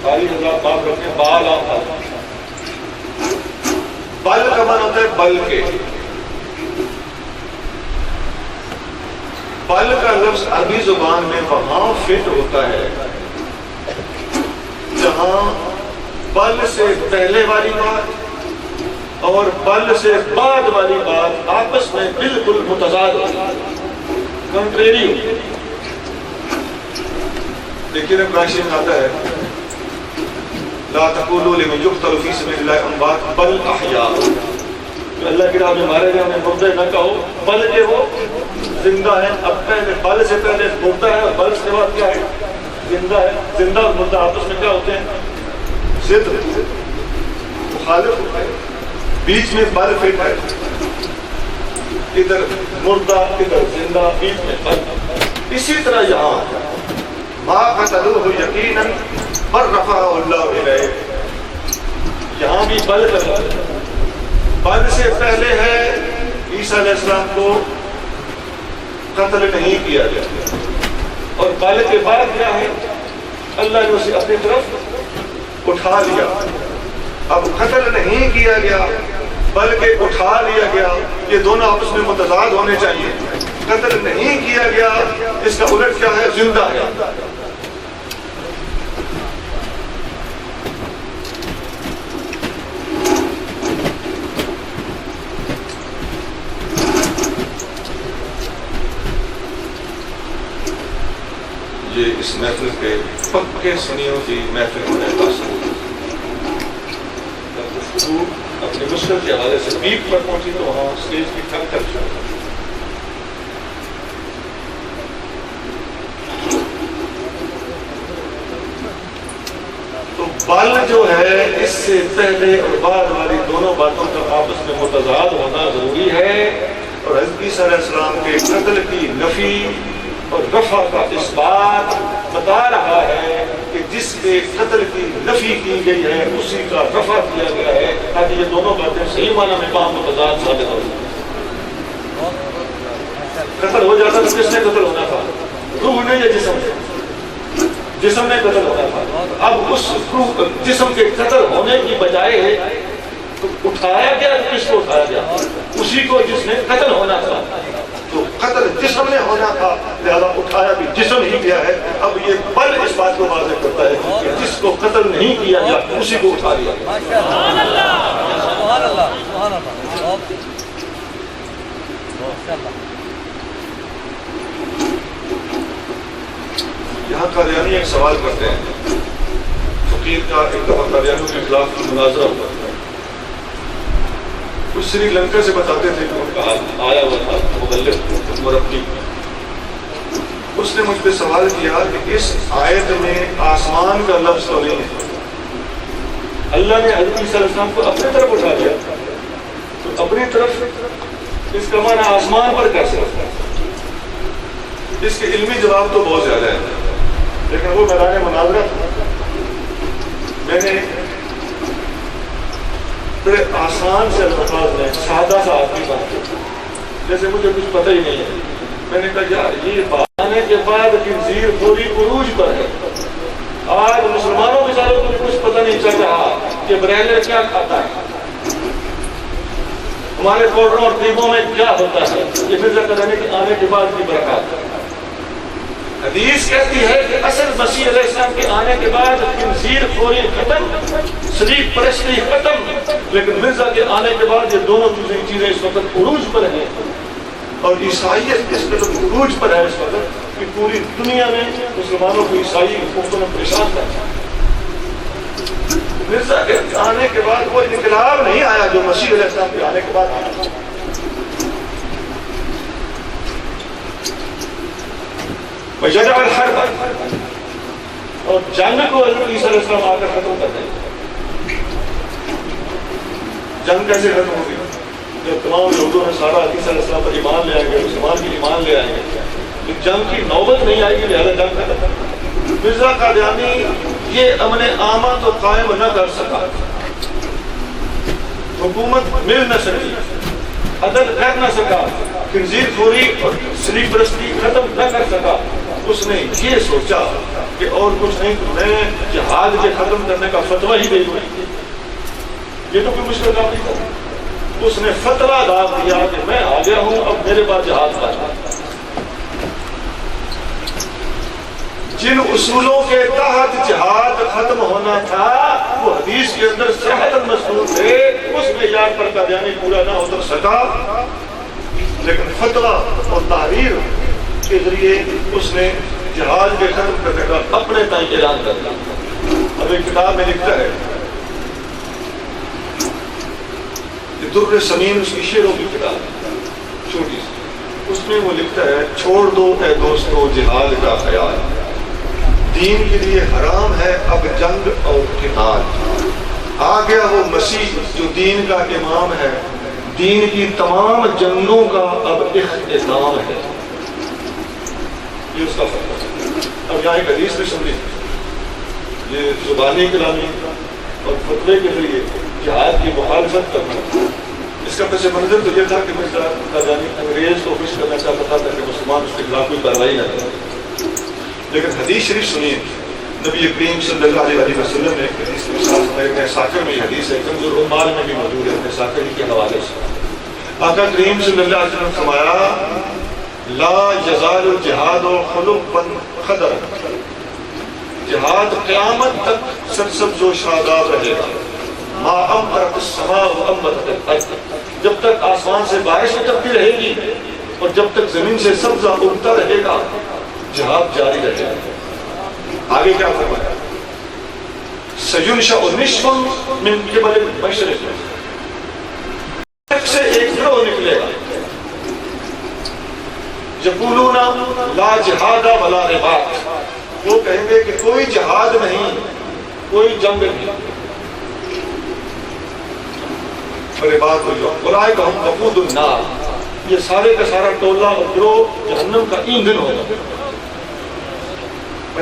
ساری حضرات بات رکھیں، با لام بل، بل کا معنی ہوتا ہے بل کے۔ بل کا لفظ عربی زبان میں وہاں فٹ ہوتا ہے جہاں بل سے پہلے والی بات اور بل سے بعد والی بات آپس میں بالکل متضاد ہوتی ہے، کنٹریری ہوتی ہے۔ دیکھیے قرآن شریف میں آتا ہے لا تقولوا لمن يقتل في سبيل الله اموات بل احیاء، جو اللہ کی راہ میں مارے گئے انہیں مردے نہ کہو بلکہ وہ زندہ ہے۔ اب پہلے بل سے پہلے مردہ ہے اور بل سے بعد کیا ہے؟ زندہ ہے۔ زندہ اور مردہ آپس میں کیا ہوتے ہیں؟ ضد مخالف ہوتے ہیں، بیچ میں بل فٹ ہے، ادھر مردہ ادھر زندہ، بیچ میں بل۔ اسی طرح یہاں ما قتلوه یقینا بل رفعه اللہ الیہ، یہاں بھی بل کا لفظ ہے۔ بل سے پہلے ہے عیسیٰ علیہ السلام کو قتل نہیں کیا گیا، اور بل کے بعد کیا ہے؟ اللہ نے اسے اپنی طرف اٹھا لیا۔ اب قتل نہیں کیا گیا بلکہ اٹھا لیا گیا، یہ دونوں آپس میں متضاد ہونے چاہیے۔ قتل نہیں کیا گیا اس کا الٹ کیا ہے؟ زندہ ہے۔ یہ اس محفل کے پکے سنیوں کی محفل ہونے کا شروع اپنی مشکل کے حوالے سے پیک پر پہنچی تو وہاں اسٹیج کی تھک تک شروع۔ تو بل جو ہے اس سے پہلے اور بعد والی دونوں باتوں کا آپس میں متضاد ہونا ضروری ہے، اور حضرت عیسیٰ علیہ السلام کے قتل کی نفی اور رفع کا اس بات بتا رہا ہے کہ جس کے قتل کی نفی کی گئی ہے اسی کا رفع کیا گیا ہے، تاکہ یہ دونوں باتیں صحیح معنی میں کام متضاد ثابت ہو۔ قتل ہو جاتا تو کس نے قتل ہونا تھا؟ روح نے یا جسم نے؟ جسم نے قتل ہونا تھا۔ اب اس روح جسم کے قتل ہونے کی بجائے اٹھایا گیا، کس کو اٹھایا گیا؟ اسی کو جس نے قتل ہونا تھا۔ تو قتل جسم نے ہونا تھا، لہذا اٹھایا بھی جسم ہی گیا ہے۔ اب یہ بل اس بات کو واضح کرتا ہے کہ جس کو قتل نہیں کیا گیا اسی کو اٹھا لیا گیا۔ سبحان اللہ، سبحان اللہ، سبحان اللہ۔ یہاں قادیانی ایک سوال کرتے ہیں، فقیر کا ایک دفعہ قادیانیوں کے خلاف مناظرہ ہوا، کچھ سری لنکا سے بتاتے تھے کہ ان کا آیا ہوا تھا مبلغ مربی، اس نے مجھ پہ سوال کیا کہ اس آیت میں آسمان کا لفظ تو نہیں ہے، اللہ نے حضرت عیسیٰ علیہ السلام کو اپنی طرف اٹھا دیا، تو اپنی طرف اس کا معنی آسمان پر کیسے رکھتا ہے؟ اس کے علمی جواب تو بہت زیادہ ہے، لیکن وہ میدان مناظرہ میں نے بڑے آسان سے الفاظ میں سادہ سا آدمی بات کی، جیسے مجھے کچھ پتہ ہی نہیں ہے۔ میں نے کہا یار یہ بات آنے کے بعد خنزیر خوری عروج پر ہے، آج مسلمانوں کے ساروں کو کچھ پتہ نہیں چل رہا کہ برائلر کیا کھاتا ہے، ہمارے پاؤڈروں اور کریموں میں کیا ہوتا ہے، یہ مرزا قادیانی کے آنے کے بعد کی برکات ہے۔ حدیث کہتی ہے کہ اصل مسیح علیہ السلام کے آنے کے بعد خنزیر خوری ختم، صلیب پرستی ختم، لیکن مرزا کے آنے کے بعد یہ دونوں چیزیں اس وقت عروج پر ہیں، اور عیسائیت اس قدر عروج پر ہے اس وقت کہ پوری دنیا میں مسلمانوں کو عیسائی حکومتوں نے پریشان کر۔ مرزا کے آنے کے بعد وہ انقلاب نہیں آیا جو مسیح علیہ السلام کے آنے کے بعد آیا۔ وَيَجْعَلْ الْحَرْبَ، اور جنگ کو حضرت عیسیٰ علیہ السلام آ کر ختم کر دیں گے۔ جنگ کیسے ختم ہوگی؟ جب تمام لوگوں نے سارا عیسیٰ علیہ السلام پر ایمان لے آئیں گے، مسلمان بھی ایمان لے آئیں گے، جنگ کی نوبت نہیں آئے گی، لہذا جنگ ختم۔ مرزا قادیانی یہ امن عامہ تو قائم نہ کر سکا، حکومت مل نہ سکی، عدل کر نہ سکا، خنزیر خوری اور سلیب پرستی ختم نہ کر سکا، اس نے یہ سوچا کہ اور کچھ نہیں تو میں جہاد کے ختم کرنے کا فتویٰ ہی دے دوں۔ یہ تو کوئی مشکل کام نہیں تھا، اس نے فتویٰ ڈال دیا کہ میں آ گیا ہوں، اب میرے پاس جہاد کا۔ جن اصولوں کے تحت جہاد ختم ہونا تھا وہ حدیث کے اندر صحت مذکور تھے، اس معیار پر قادیانی پورا نہ اتر سکا، لیکن فتویٰ اور تحریر کے ذریعے اس نے جہاد کے ختم کرنے کا اپنے تئیں اعلان کر دیا۔ اب ایک کتاب میں لکھتا ہے، یہ در سمین اس کی شعروں کی کتاب ہے چھوٹی سی، اس میں وہ لکھتا ہے، چھوڑ دو اے دوستو جہاد کا خیال، دین کے لیے حرام ہے اب جنگ اور قتال، آ گیا وہ مسیح جو دین کا امام ہے، دین کی تمام جنگوں کا اب اختتام ہے۔ یہ اس کا فتویٰ ہے۔ اب یہاں ایک حدیث بھی سمجھیں، یہ زبانی کلامی اور فتوے کے ذریعے جہاد کی مخالفت کرنا، اس کا پس منظر تو یہ تھا کہ مرزا قادیانی انگریز کو خوش کرنا چاہتا تھا تاکہ مسلمان اس کے خلاف کوئی کارروائی نہ کرے، لیکن حدیث شریف سنیے، نبی کریم صلی اللہ علیہ وسلم نے ایک حدیث کے ساتھ ابن ساکر میں یہ حدیث ہے، کنز العمال میں بھی موجود ہے ابن ساکر کے حوالے سے، آقا کریم صلی اللہ علیہ وسلم فرمایا، لا یزال الجہاد خلقا خضرا، جہاد قیامت تک سرسبز و شاداب رہے گا، ما امطرت السماء وانبتت الارض، جب تک آسمان سے بارش اترتی رہے گی اور جب تک زمین سے سبزہ اگتا رہے گا، جہاد جاری رہے گا۔ آگے کیا فرمایا، سینشأ نصف من قبل المشرق، سے ایک گروہ نکلے گا، یقولون لا جہاد ولا رباط، وہ کہیں گے کہ کوئی جہاد نہیں، کوئی جنگ نہیں، رباط کوئی جنگ، اولئک ھم وقود النار، یہ سارے کا سارا ٹولہ اور گروہ جہنم کا ایندھن ہوگا۔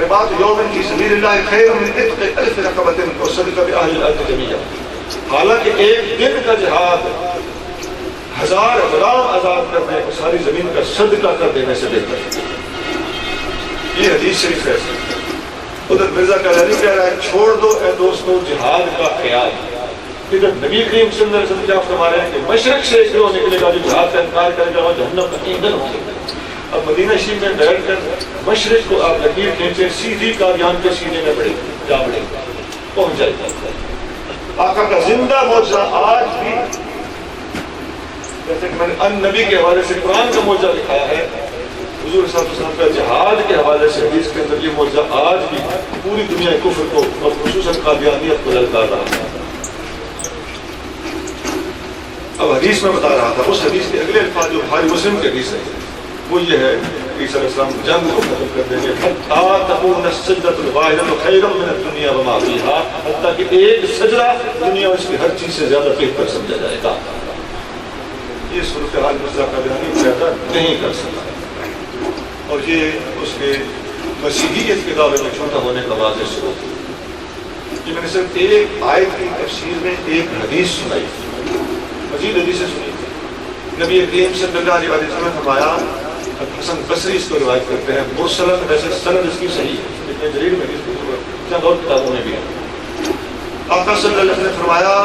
رباط یوم فی سبیل اللہ خیر من عتق الف رقبۃ وصدق بأہل الارض جمیعا، حالانکہ ایک دن کا جہاد 1000 غلام آزاد کرنے کو ساری زمین کا صدقہ کر دینے سے بہتر ہے۔ یہ حدیث شریف ہے۔ ادھر مرزا قادیانی کہہ رہا ہے، چھوڑ دو اے دوستو جہاد کا خیال، ادھر نبی کریم صلی اللہ علیہ وسلم کیا فرما رہے ہیں کہ مشرق سے ایک گروہ نکلے گا جو جہاد کا انکار کرے گا، وہ جہنم کا ایندھن ہوگا۔ اب مدینہ شریف میں بیٹھ کر مشرق کو آپ لکیر کھینچے، سیدھی قادیان کے سینے میں بڑھے جا بڑھے پہنچ جائے گا۔ آقا کا زندہ معجزہ آج بھی، جیسے کہ میں نے ان نبی کے حوالے سے قرآن کا معجزہ دکھایا ہے، حضور صلی اللہ علیہ وسلم کا جہاد کے حوالے سے حدیث کے اندر یہ معجزہ آج بھی پوری دنیا کفر کو اور خصوصاً قادیانیت کو للکار رہا ہے۔ اب حدیث میں بتا رہا تھا، اس حدیث کے اگلے الفاظ جو بخاری مسلم کے حدیث ہے وہ یہ ہے کہ عیسیٰ علیہ السلام جنگ کو ختم کر دیں گے، حتیٰ تکون السجدۃ الواحدۃ خیرا من الدنیا وما فیہا، حتیٰ کہ ایک سجدہ دنیا اس کی ہر چیز سے زیادہ بہتر سمجھا جائے گا۔ یہ صورتحال مرزا قادیانی پیدا نہیں کر سکتا، اور یہ اس کے مسیحیت کے دعوے میں چھوٹا ہونے کا واضح ثبوت۔ یہ میں نے صرف ایک آیت کی تفسیر میں ایک حدیث سنائی، مزید حدیثیں سنی۔ نبی کریم صلی اللہ علیہ وسلم نے فرمایا، حسن بصری اس کو روایت کرتے ہیں، مرسلن، ویسے سند اس کی صحیح ہے، ابن جریر میں بھی چند اور کتابوں میں بھی ہے۔ آقا صلی اللہ علیہ وسلم نے فرمایا،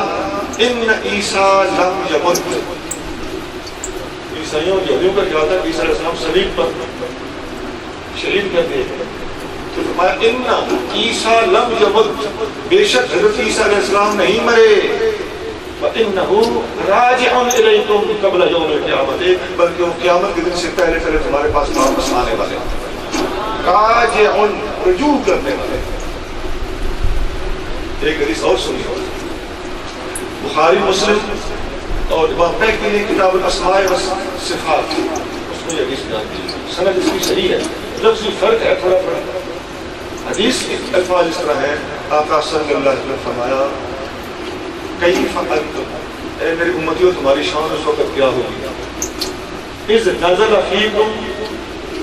ان عیسیٰ لم یمت، عیسائیوں اور یہودیوں کا کیا تھا کہ عیسیٰ علیہ السلام صلیب پر شہید کر دیے گئے، تو فرمایا ان عیسیٰ لم یمت، بے شک حضرت عیسیٰ علیہ السلام نہیں مرے، وَإِنَّهُ رَاجِعٌ إِلَيْكُمْ قَبْلَ يَوْمِ الْقِيَامَةِ، بلکہ وہ قیامت کے دن سے پہلے تمہارے پاس واپس آنے والے، راجع، رجوع کرنے والے۔ ایک حدیث اور سنی، بخاری مسلم اور امام بہقی نے کتاب الاسماء والصفات، اس میں یہ حدیث بیان کی، سند اس کی صحیح ہے، لفظی فرق ہے تھوڑا بڑا۔ حدیث کے الفاظ اس طرح ہیں، آقا صلی اللہ علیہ وسلم فرمایا، کیف انتم، اے میری امتیوں تمہاری شان اس وقت کیا ہوگی، اذ نزل فیکم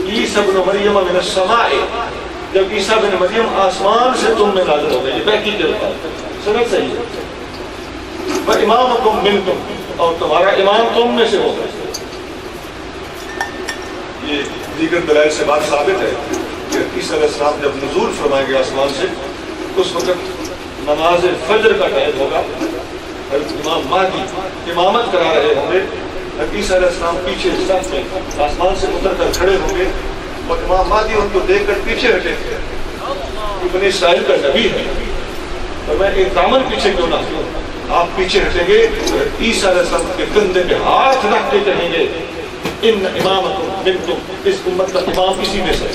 عیسی ابن مریم من السماء، جب عیسیٰ بن مریم آسمان سے تم میں نازل ہو گئے، یہ بہکی کے بات سنت صحیح ہے، وَإِمَامُكُمْ مِنْكُمْ، اور تمہارا امام تم میں سے ہوگا۔ یہ دیگر دلائل سے بات ثابت ہے کہ عیسیٰ علیہ السلام جب نزول فرمائیں گے آسمان سے، اس وقت نماز فجر کا ٹائم ہوگا، امام مہدی امامت کرا رہے ہوں گے، عیسیٰ علیہ السلام پیچھے صف میں آسمان سے اتر کر کھڑے ہوں گے، اور امام مہدی ان کو دیکھ کر پیچھے ہٹیں گے، یہ بنی اسرائیل کا نبی ہے، اور میں ایک دامن پیچھے کیوں نہ ہوں، آپ پیچھے ہٹیں گے، عیسیٰ علیہ السلام کے کندھے پہ ہاتھ رکھ کے کہیں گے ان امامکم منکم، اس امت کا امام اسی میں سے۔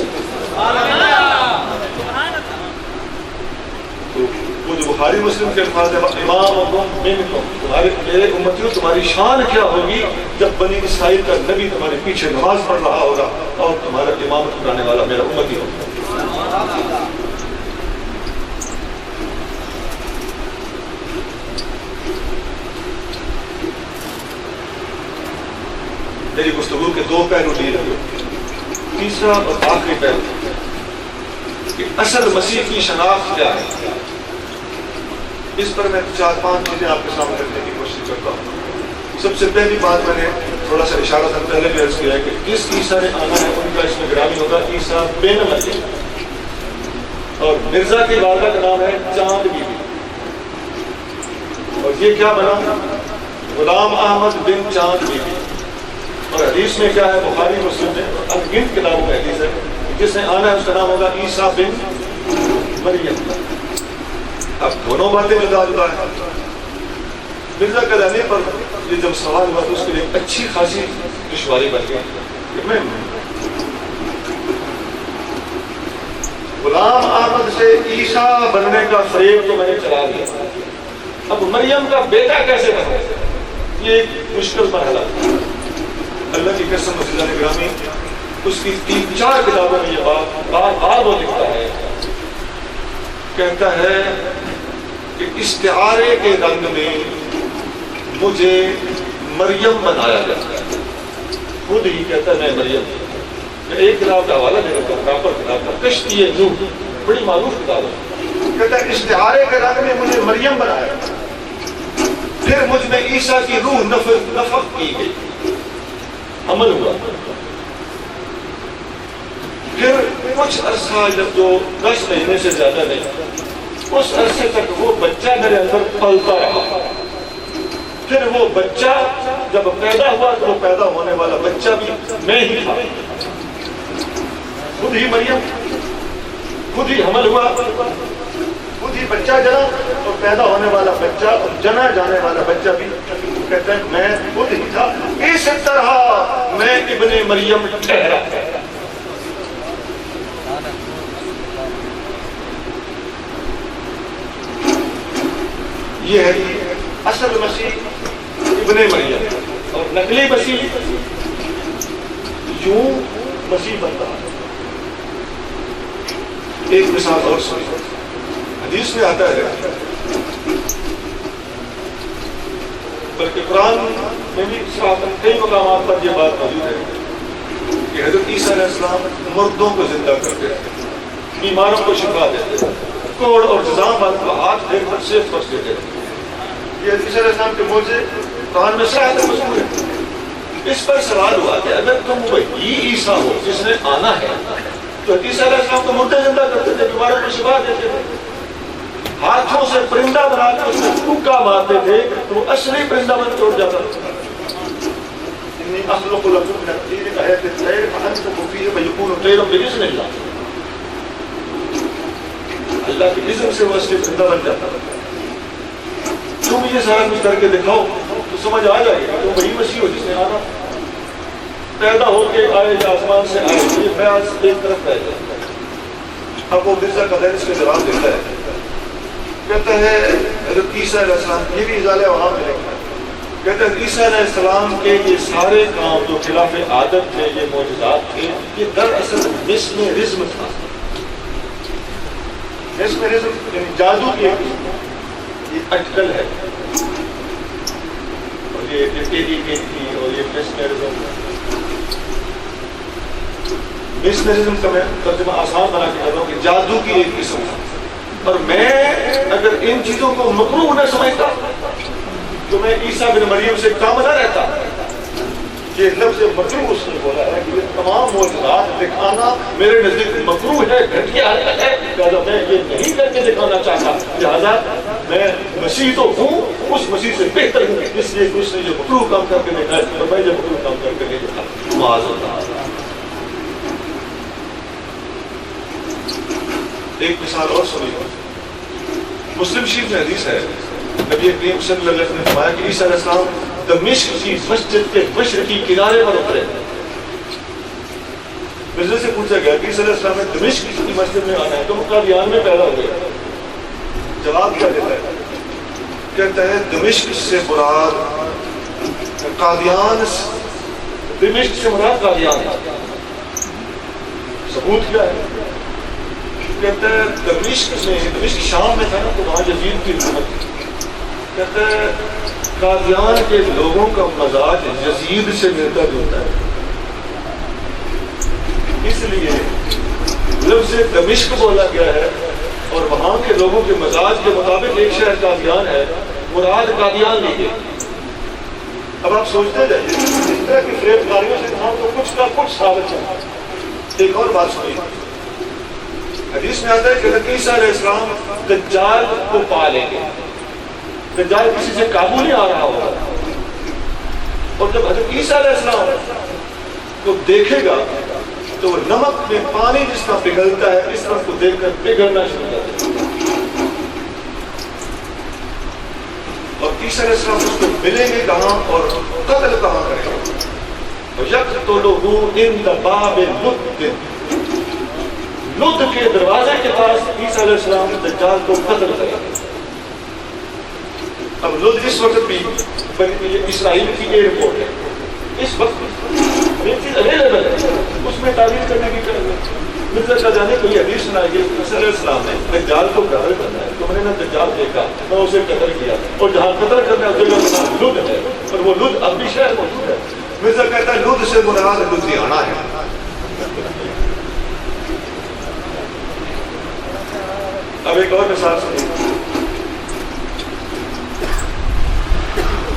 تو وہ جو بخاری مسلم کے الفاظ ہے امامکم منکم، تمہارے میرے امتیوں تمہاری شان کیا ہوگی جب بنی اسرائیل کا نبی تمہارے پیچھے نماز پڑھ رہا ہوگا اور تمہارا امامت کرانے والا میرا امتی ہوگا۔ میری گفتگو کے دو پہلو لیے ہیں، تیسرا اور آخری پہلو کہ اصل مسیح کی شناخت کیا ہے، اس پر میں 4-5 چیزیں آپ کے سامنے رکھنے کی کوشش کرتا ہوں۔ سب سے پہلی بات میں نے تھوڑا سا اشارہ تھا پہلے بھی عرض کیا ہے کہ جس عیسیٰ نے آنا ہے ان کا اس میں گرامی ہوگا عیسیٰ بن مریم، اور مرزا کی والدہ کا نام ہے چاند بی بی، اور یہ کیا بنا غلام احمد بن چاند بی بی، اور حدیث میں کیا ہے بخاری مسلم میں انگنت کتابوں میں حدیث ہے جس نے آنا ہے اس کا نام ہوگا عیسیٰ بن مریم۔ اب دونوں باتیں جدا جدا ہیں۔ مرزا کہلانے پر یہ جب سوال ہوا تو اس کے لیے اچھی خاصی دشواری بن گئی کہ میں غلام احمد سے عیسیٰ بننے کا فریب تو میں نے چلا دیا، اب مریم کا بیٹا کیسے بنا، یہ ایک مشکل مرحلہ تھا۔ اللہ کی قسم عزیزان گرامی، اس کی 3-4 کتابوں میں یہ بار بار وہ لکھتا ہے، کہتا ہے کہ استعارے کے رنگ میں مجھے مریم بنایا جاتا ہے، خود ہی کہتا ہے میں مریم۔ میں ایک کتاب کا حوالہ دے رہا ہوں، کاپر کتاب کا، کشتی نوح، بڑی معروف کتاب ہے، کہتا ہے استعارے کے رنگ میں مجھے مریم بنایا، پھر مجھ میں عیسیٰ کی روح نفخ کی گئی، عمل ہوا، پھر کچھ عرصہ جب جو 10 مہینے سے زیادہ نہیں، اس عرصے تک وہ بچہ میرے اندر پلتا رہا، پھر وہ بچہ جب پیدا ہوا تو وہ پیدا ہونے والا بچہ بھی میں ہی تھا، خود ہی مریم، خود ہی حمل ہوا، خود ہی بچہ جنا، اور پیدا ہونے والا بچہ اور جنا جانے والا بچہ بھی کہتا ہے میں خود ہی تھا، اس طرح میں ابن مریم ٹھہرا۔ یہ ہے اصل مسیح ابن مریم، اور نقلی مسیح یوں مسیح بنتا ہے۔ ایک مثال اور سنیں، حدیث میں آتا ہے، بلکہ قرآن میں بھی کئی مقامات پر یہ بات موجود ہے کہ حضرت عیسیٰ علیہ السلام مردوں کو زندہ کرتے ہیں، بیماروں کو شفا دیتے ہیں، کوڑ اور جزام والوں کو ہاتھ پھیر کر صحت بخش دیتے ہیں۔ یہ عیسیٰ علیہ السلام کے معجزے قرآن میں صراحت مذکور ہے۔ اس پر سوال ہوا کہ اگر تم وہی عیسیٰ ہو جس نے آنا ہے تو عیسیٰ علیہ السلام تو مردے زندہ کرتے تھے، بیماروں کو شفا دیتے تھے، ہاتھوں سے پرندہ بنا کے اس میں پھونکا مارتے تھے تو وہ اصلی پرندہ بن کے اڑ جاتا تھا۔ انی اخلق لکم من الطین کہیئۃ الطیر فانفخ فیہ فیکون طیرا باذن اللہ، اللہ کے اذن سے وہ اصلی پرندہ بن جاتا تھا۔ تم یہ سارا کچھ کر کے دکھاؤ تو سمجھ آ جائے گا تم وہی مسیح ہو جس نے آنا، پیدا ہو کے آئے یا آسمان سے آئے، یہ بیاض ایک طرف رہ جائے۔ اب وہ مرزا کا دین اس کے جواب دیتا ہے، کہتا ہے حضرت عیسیٰ علیہ السلام، یہ بھی ازالہ وہاں میں لکھا ہے، کہتا ہے عیسیٰ علیہ السلام کے یہ سارے کام جو خلاف عادت تھے، یہ معجزات تھے، یہ دراصل جسم رزم تھا۔ جسم رزم یعنی جادو کی یہ اٹکل ہے، اور یہ ٹیڈی گیٹ تھی، اور یہ جسم رزم میسمرزم کا میں ترجمہ آسان بنا کے کر رہا ہوں کہ جادو کی ایک قسم ہے. اور میں اگر ان چیزوں کو مکروہ نہ سمجھتا تو میں عیسیٰ بن مریم سے کام نہ رہتا. یہ لفظ مکروہ اس نے بولا ہے کہ یہ تمام معجزات دکھانا میرے نزدیک مکروہ ہے, گھٹیا ہے, لہٰذا میں یہ نہیں کر کے دکھانا چاہتا. لہٰذا میں مسیح تو ہوں, اس مسیح سے بہتر ہوں, اس لیے اس نے جو مکروہ کام کر کے دکھایا اور میں جو مکروہ کام کر کے نہیں دکھا. معاذ اللہ. ایک مثال اور سنیے. مسلم شریف میں حدیث ہے, نبی کریم صلی اللہ علیہ وسلم نے فرمایا کہ عیسیٰ علیہ السلام دمشق کی مسجد کے مشرقی کنارے پر اترے. مرزا سے پوچھا گیا کہ عیسیٰ علیہ السلام نے دمشق کی مسجد میں آنا ہے تو وہ قادیان میں پیدا ہوئے. جواب کیا دیتا ہے؟ کہتا ہے دمشق سے مراد قادیان, دمشق سے مراد قادیان. ثبوت کیا ہے؟ کہتا ہے دمشق میں, دمشق شام میں تھا نا تو وہاں یزید کی حکومت تھی. کہتا ہے قادیان کے لوگوں کا مزاج یزید سے ملتا جلتا ہے, اس لیے لفظ دمشق بولا گیا ہے اور وہاں کے لوگوں کے مزاج کے مطابق ایک شہر قادیان ہے, مراد قادیان نہیں ہے. اب آپ سوچتے جائیے اس طرح کی فریب کاریوں سے ہم تو کچھ کا کچھ ثابت ہے. ایک اور بات سنیے. حدیث میں آتا ہے کہ حضرت عیسیٰ علیہ السلام دجال کو پا لیں گے. دجال کسی سے قابو نہیں آ رہا ہوگا, اور جب حضرت عیسیٰ علیہ السلام کو دیکھے گا تو وہ نمک میں پانی جس طرح پگھلتا ہے اس طرح کو دیکھ کر پگھلنا شروع کر دے گا. اور عیسیٰ علیہ السلام اس کو ملیں گے کہاں اور قتل کہاں کریں گے؟ یقتلہ عند باب لد, لد کے دروازے کے پاس عیسیٰ علیہ السلام دجال کو قتل کریں گے. اب لد اس وقت بھی اسرائیل کی ایئرپورٹ ہے, اس وقت یہ چیز اویلیبل ہے, اس میں تعبیر کرنے کی مرزا کا جانے کوئی حدیث سنائی گئی عیسیٰ علیہ السلام نے دجال کو قتل کرنا ہے, تو میں نے دجال دیکھا, میں اسے قتل کیا, اور جہاں قتل کرنا ہے اس جگہ کا نام لد ہے, اور وہ لد اب بھی شہر موجود ہے. مرزا کہتا ہے لد سے مراد لدھیانہ ہے. اب ایک اور مثال سنیے.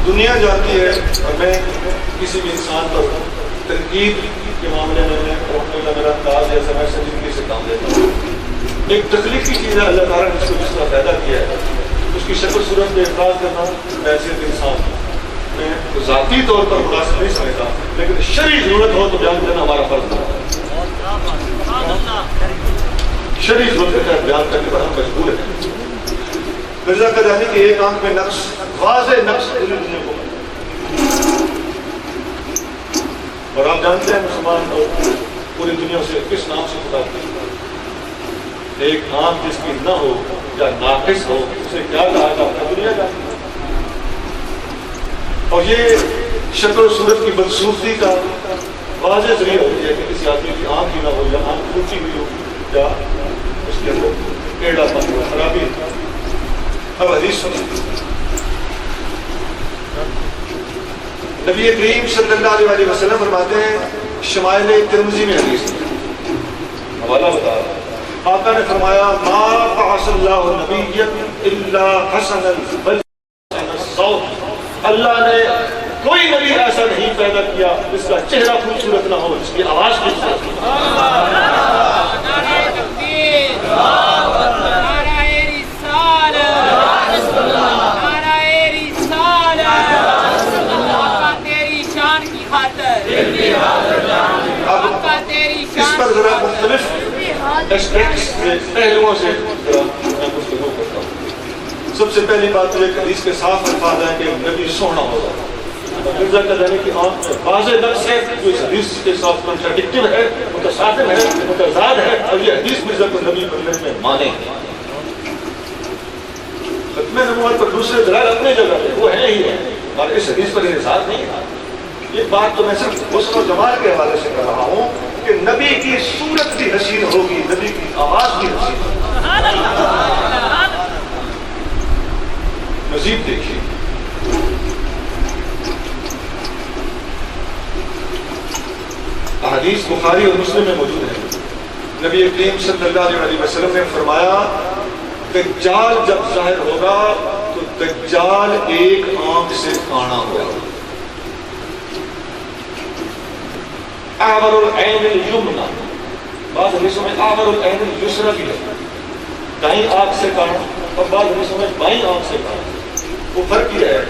دنیا جانتی ہے, اور میں کسی بھی انسان پر تنقید کے معاملے میں میرا انداز یا سمجھ سنجیدگی سے کام لیتا ہوں. ایک تخلیقی چیز ہے, اللہ تعالیٰ نے اس کو جس طرح پیدا کیا ہے اس کی شکل صورت پہ اعتراض کرنا حیثیت انسان میں ذاتی طور پر مناسب نہیں سمجھتا, لیکن شرعی ضرورت ہو تو بیان کرنا ہمارا فرض ہے. شرعی ضرورت کے تحت بیان کرنے پر ہم مجبور ہیں. مرزا کا جانے کہ ایک آنکھ میں نقص, واضح نقص پوری دنیا کو, اور آپ جانتے ہیں مسلمان لوگ پوری دنیا سے کس نام سے پکارتے ہیں. ایک آنکھ جس کی نہ ہو یا ناقص ہو اسے کیا کہا جاتا ہے دنیا جانتی ہے. اور یہ شکل و صورت کی بدصورتی کا واضح ذریعہ ہوتی ہے کہ کسی آدمی کی آنکھ ہی نہ ہو, یا آنکھ کھلتی ہوئی ہو, یا اس کے اندر ٹیڑھا پن ہو, خرابی. اب حدیث سنیں. نبی کریم صلی اللہ علیہ وسلم فرماتے ہیں, شمائل ترمذی میں حدیث حوالہ بتا رہا ہے, آقا نے فرمایا ما بعث اللہ نبی الا حسن الصوت, اللہ نے کوئی نبی ایسا نہیں پیدا کیا جس کا چہرہ خوبصورت نہ ہو, جس کی آواز خوبصورت نہ ہو. اس پر ذرا مختلف پہلوؤں سے میں گفتگو کرتا ہوں. سب سے پہلی بات تو ایک حدیث کے صاف الفاظ ہے کہ نبی سونا ہوگا. مرزا کا جانے کی آنکھ میں واضح نقص ہے جو اس حدیث کے ساتھ کنٹراڈکٹیو ہے, متصادم ہے, متضاد ہے, اور یہ حدیث مرزا کو نبی بننے میں مانے. ختم نبوت پر دوسرے دلائل اپنے جگہ پہ وہ ہیں ہی ہیں, اور اس حدیث پر انحصار نہیں ہے. یہ بات تو میں صرف حسن و جمال کے حوالے سے کر رہا ہوں کہ نبی کی صورت بھی حسین ہوگی, نبی کی آواز بھی حسین ہوگی. مزید دیکھیے, حدیث بخاری اور مسلم میں موجود ہے. نبی کریم صلی اللہ علیہ وسلم نے فرمایا دجال جب ظاہر ہوگا تو دجال ایک آنکھ سے کانا ہوگا. اعور العین الیمنی، بعض حدیثوں میں اعور العین الیسری بھی ہے، دائیں آنکھ سے کانا، اور بعض حدیثوں میں بائیں آنکھ سے کانا. وہ فرق یہ ہے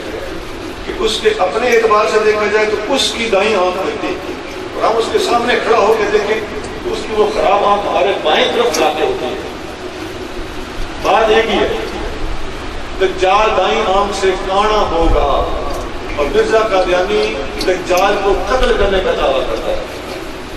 کہ اس کے اپنے اعتبار سے دیکھا جائے تو اس کی دائیں آنکھ ہوتی ہے، اور ہم اس کے سامنے کھڑا ہو کے دیکھیں تو اس کی وہ خراب آنکھ ہمارے بائیں طرف لا کے ہوتی ہے. بات ایک ہی ہے، دجال دائیں آنکھ سے کانا ہوگا، اور مرزا قادیانی دجال کو قتل کرنے کا دعویٰ کرتا ہے.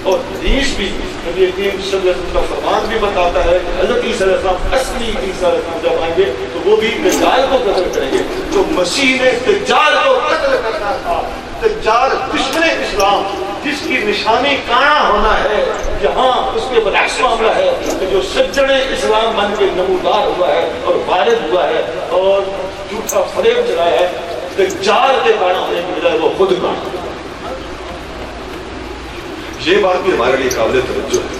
اور حدیث بھی نبی کریم صلی اللہ علیہ وسلم کا فرمان بھی بتاتا ہے کہ حضرت عیسیٰ علیہ السلام، اصلی عیسیٰ علیہ السلام جب آئیں گے تو وہ بھی دجال کو قتل کریں گے. تو مسیح نے دجال کو قتل کرنا تھا. دجال دشمن اسلام جس کی نشانی کانا ہونا ہے، یہاں اس کے برعکس معاملہ ہے کہ جو سجن اسلام بن کے نمودار ہوا ہے اور وارد ہوا ہے اور جھوٹا فریب چلایا ہے، دجال کے کانا ہونے کی بجائے وہ خود کانا. یہ بات بھی ہمارے لیے قابل توجہ ہے.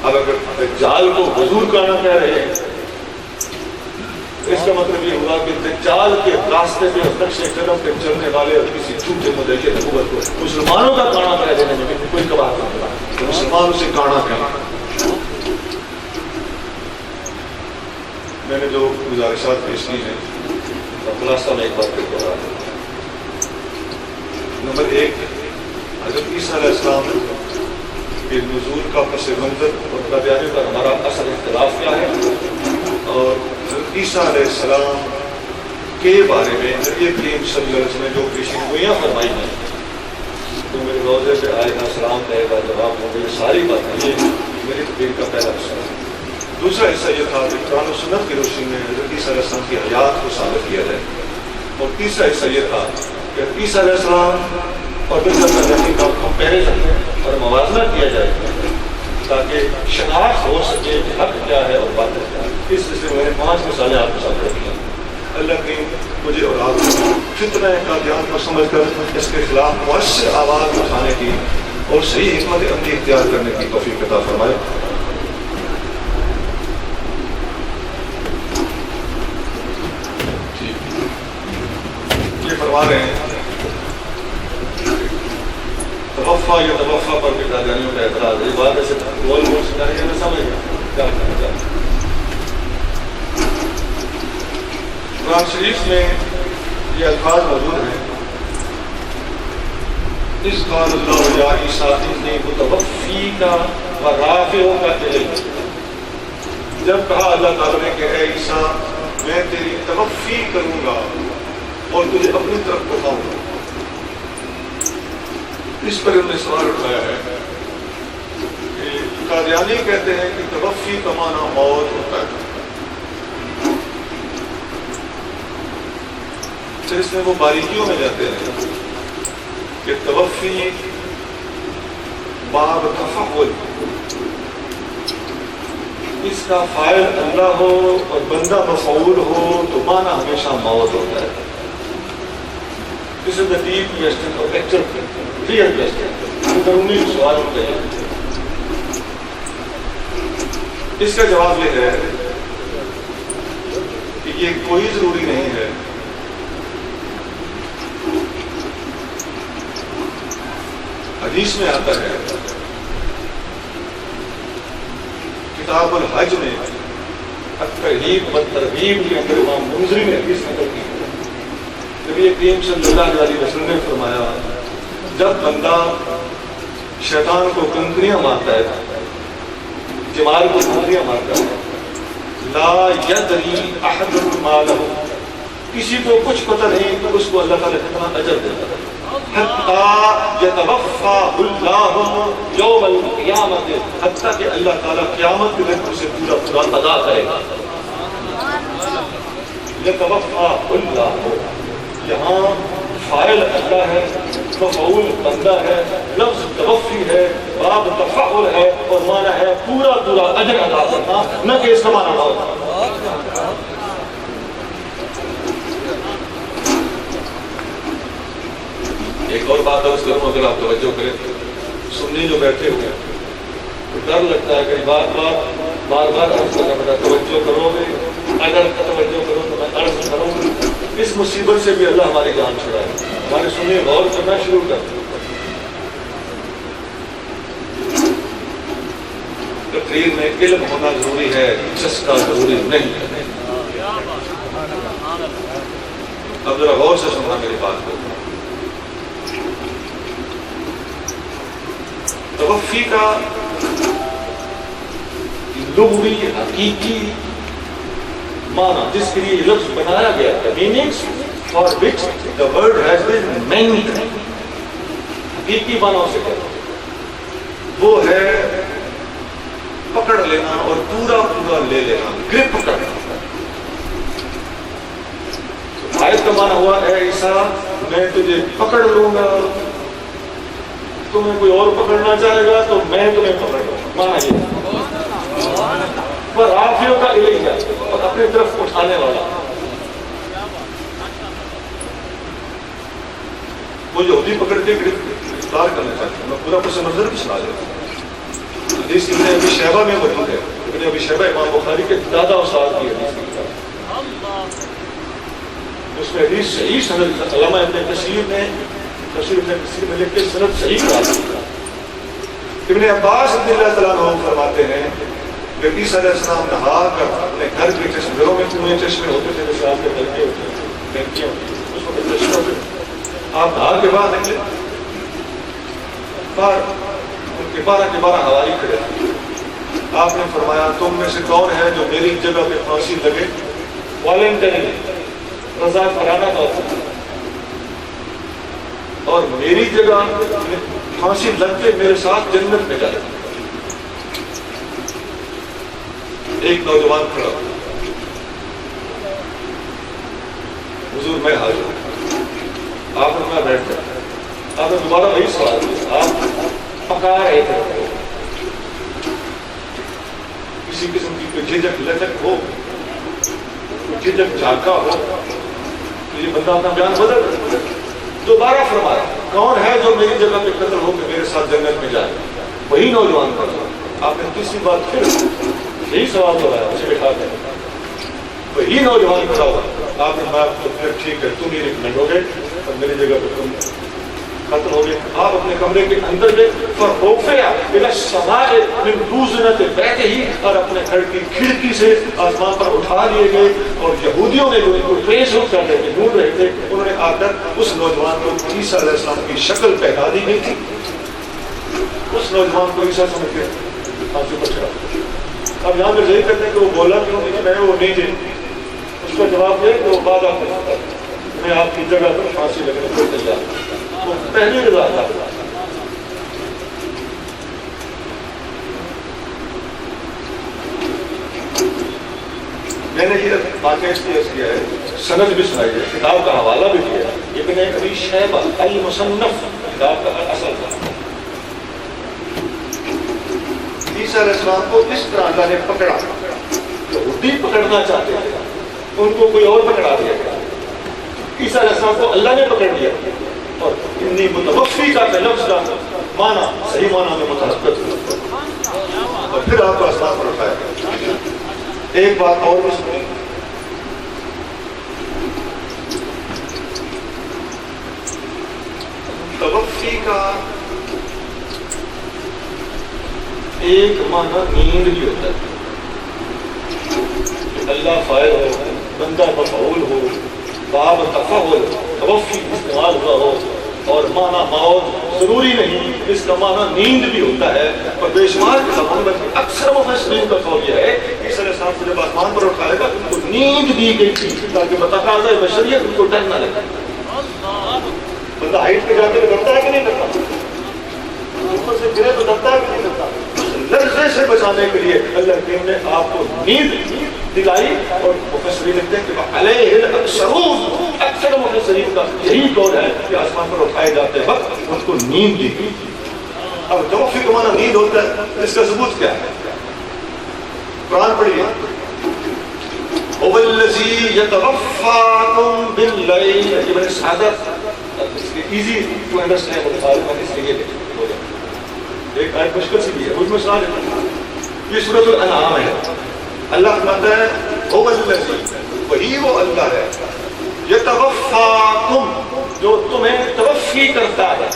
اب اگر دجال کو حضور کانا کہہ رہے ہیں، اس کا مطلب یہ ہوا کہ دجال کے راستے پہ نقش قدم پہ چلنے والے اور کسی جھوٹے مدعی نبوت کو مسلمانوں کا کانا کہہ دینے میں کوئی کباہ نہیں ہوگا. تو مسلمان اسے کانا کہیں. میں نے جو گزارشات پیش کی ہیں خلاصہ میں ایک بات پہ کہہ رہا ہوں. نمبر ایک، حضرت عیسیٰ علیہ السلام کے نزول کا پس منظر اور قادیانی پر ہمارا اصل اختلاف کیا ہے، اور حضرت عیسیٰ علیہ السلام کے بارے میں نبی کریم صلی اللہ علیہ وسلم نے جو پیشین گوئیاں فرمائی ہیں، تو میرے روزے پہ آئے گا، سلام کہے گا، جواب ہوں گے، یہ ساری باتیں یہ میری تقریر کا پہلا حصہ ہے. دوسرا حصہ یہ تھا کہ قرآن و سنت کی روشنی میں حضرت عیسیٰ علیہ السلام کی حیات کو ثابت کیا جائے. اور تیسرا حصہ یہ تھا کہ عیسیٰ علیہ السلام اور دوسرے کا کمپیریزن اور موازنہ کیا جائے تاکہ شناخت ہو سکے کہ حق کیا ہے اور باطل کیا ہے. اس سلسلے میں نے 5 مثالیں آپ کے ساتھ رکھی ہیں. اللہ کی مجھے اور آپ کو فتنہ قادیان کو سمجھ کر اس کے خلاف مؤثر آواز اٹھانے کی اور صحیح حکمت عملی اختیار کرنے کی توفیق عطا فرمائے. یہ فرما رہے ہیں توفا یا توفا پر بھی قادیانیوں کا اعتراض ہے. یہ بات ایسے گول گول سے کریں گے میں سمجھ کیا کرنا چاہتا ہوں. قرآن شریف میں یہ الفاظ موجود ہیں، اس قال اللہ یا عیسیٰ انی متوفیک و رافعک الیک. جب کہا اللہ تعالیٰ نے کہ اے عیسیٰ میں تیری توفی کروں گا اور تجھے اپنی طرف اٹھاؤں گا. اس پر ہم نے سوال اٹھایا ہے کہ قادیانی کہتے ہیں کہ توفی کا معنی موت ہوتا ہے. پھر اس میں وہ باریکیوں میں جاتے ہیں کہ توفی باب تفعل، اس کا فاعل اللہ ہو اور بندہ مفعول ہو تو معنی ہمیشہ موت ہوتا ہے. This is the deep question or actual real question. اندرونی سوال ہوتے ہیں. اس کا جواب یہ ہے کہ یہ کوئی ضروری نہیں ہے. حدیث میں آتا ہے، کتاب الحج میں الترغیب والترہیب کے اندر امام منذری نے حدیث نقل کی. نبی کریم صلی اللہ علیہ وسلم نے فرمایا جب بندہ شیطان کو کنکریاں مارتا ہے، جمال کو کنکریاں مارتا ہے، لا یدری احد ما لہ، کسی کو کچھ پتہ نہیں کہ اس کو اللہ تعالیٰ کتنا اجر دیتا ہے. حتی یتوفا اللہ یوم القیامت، حتیٰ کہ اللہ تعالیٰ قیامت کے دن اسے پورا پورا ادا کرے گا. یتوفا اللہ، یہاں فاعل اللہ ہے، مفعول بندہ ہے، لفظ توفی ہے، باب تفعل ہے اور معنی ہے پورا پورا اجر ادا کرنا، نہ کہ اس کا معنی موت. ایک اور بات ہے اس پر اگر آپ توجہ کریں، سنی جو بیٹھے ہوئے ہیں تو ڈر لگتا ہے کہ بار بار عرض کرنا پڑتا ہے توجہ کرو گے، اگر توجہ کرو تو میں عرض کروں گی. اس مصیبت سے بھی اللہ ہماری جان چھڑائے. ہمارے سنی غور کرنا شروع کر دیں. تقریر میں علم ہونا ضروری ہے، چسکا ضروری نہیں ہے. اب ذرا غور سے سننا میری بات کو. توفی کا لغوی حقیقی معنی جس کے لیے لفظ بنایا گیا ہے، meanings for which the word has been meant، حقیقی معنی اسے کہتے ہیں، وہ ہے پکڑ لینا اور پورا پورا لے لینا، گرپ کرنا. آیت کا معنی ہوا اے عیسیٰ میں تجھے پکڑ لوں گا، تمہیں کوئی اور پکڑنا چاہے گا تو میں تمہیں پکڑ لوں گا. معنی یہ پر رافیوں کا الہی ہے اور اپنی طرف اٹھانے والا. وہ یہودی پکڑ کے گرفتار کرنا چاہتے ہیں. میں پورا پس منظر بھی سنا دیتا ہوں. حدیث ابن ابی شیبہ میں موجود ہے. ابن ابی شیبہ امام بخاری کے دادا استاد کی حدیث کی کتاب. اس میں حدیث صحیح سند علامہ ابن کثیر نے لکھ کے سند صحیح کرا. ابن عباس رضی اللہ تعالیٰ عنہ فرماتے ہیں کہ عیسیٰ علیہ السلام نہا کر اپنے گھر کے چشمے، گھروں میں کنویں چشمے ہوتے تھے جیسے آپ کے گھر کے ہوتے ہیں، ٹینکیاں ہوتی ہیں، اس وقت چشمے ہوتے تھے. آپ نہا کے بعد نکلے، ان کے 12 حواری کھڑے. آپ نے فرمایا تم میں سے کون ہے جو میری جگہ پہ پھانسی لگے؟ والنٹری رضا کرانا تھا اور میری جگہ پھانسی لگ کے میرے ساتھ جنت میں جائے. ایک نوجوان کھڑا، حضور میں حاضر ہوں. آپ نے میں بیٹھ جائے. آپ نے دوبارہ وہی سوال کیا. آپ پکا رہے تھے، کسی قسم کی کوئی جھجک لچک ہو، جھجک جھانکا ہو، یہ بندہ اپنا بیان بدل. دوبارہ فرمایا کون ہے جو میری جگہ پہ قتل ہو کے میرے ساتھ جنت میں جائے؟ وہی نوجوان کھڑا. آپ نے تیسری بات پھر یہی سوال ہو رہا ہے، اسے بٹھا کر وہی نوجوان کھڑا ہوا. آپ نے کہا تو پھر ٹھیک ہے تم ہی ریکمینڈ ہو گئے اور میری جگہ پہ تم قتل ہو گئے. آپ اپنے کمرے کے اندر گئے بیٹھے ہی اور اپنے گھر کی کھڑکی سے آسمان پر اٹھا لیے گئے. اور یہودیوں نے جو ان کو ٹریس آؤٹ کر رہے تھے، ڈھونڈ رہے تھے، انہوں نے آ کر اس نوجوان کو عیسیٰ علیہ السلام کی شکل پہنا دی گئی تھی. اس نوجوان کو عیسیٰ سمجھ کے پھانسی پر چڑھا. اب یہاں پہ ذکر کرتے ہیں کہ وہ بولا کیوں نہیں، میں وہ نہیں دے. اس کا جواب یہ کہ وہ وعدہ کرتا میں آپ کی جگہ پر پھانسی لگنے کو تیار. وہ پہلی رضا تھا. میں نے یہ واقعہ اس لیے کیا ہے، سند بھی سنائی ہے، کتاب کا حوالہ بھی دیا ہے. ابن ابی شیبہ المصنف کتاب کا اصل تھا. عیسیٰ علیہ السلام کو اس طرح اللہ نے پکڑا. یہودی پکڑنا چاہتے تھے، ان کو کوئی اور پکڑا دیا گیا. عیسیٰ علیہ السلام کو اللہ نے پکڑ لیا اور انی متوفی کا لفظ کا معنی صحیح معنی میں متحقق ہوا اور پھر آپ کو آسمان پر اٹھایا گیا. ایک بات اور بھی سنیں، توفی کا ایک معنی نیند بھی ہوتا ہے. اللہ فاعل ہو، بندہ مفعول ہو، باب تفعول، توفی استعمال ہوا ہو اور معنی موت ضروری نہیں. اس کا معنی نیند بھی ہوتا ہے. اور بے شمار کے زمانے میں اکثر مفسرین کا قول یہ ہے کہ عیسیٰ علیہ السلام کو جب آسمان پر اٹھائے گا ان کو نیند دی گئی تھی تاکہ بتقاضۂ بشریت ان کو ڈر نہ لگے. بندہ ہائٹ پہ جاتے ہوئے ڈرتا ہے کہ نہیں ڈرتا؟ اوپر سے گرے تو ڈرتا ہے کہ نہیں ڈرتا؟ لرزے سے بچانے کے لیے اللہ کریم نے آپ کو نیند دلائی. اور مفسرین لکھتے ہیں کہ علیہ الاکثرون، اکثر مفسرین کا یہی قول ہے کہ آسمان پر اٹھائے جاتے وقت ان کو نیند دی گئی. اب توفی کا معنی نیند ہوتا ہے، اس کا ثبوت کیا ہے؟ قرآن پڑھیے، هو الذی یتوفاکم باللیل. یہ بڑے سادہ ایزی ٹو انڈرسٹینڈ ہے، اس لیے ایک آیت مشکل سی بھی ہے، اس میں سنا دیتا ہوں۔ یہ سورۃ الانعام ہے۔ اللہ فرماتا ہے هو الذی، وہی وہ اللہ ہے، یتوفاکم، جو تمہیں توفی کرتا ہے۔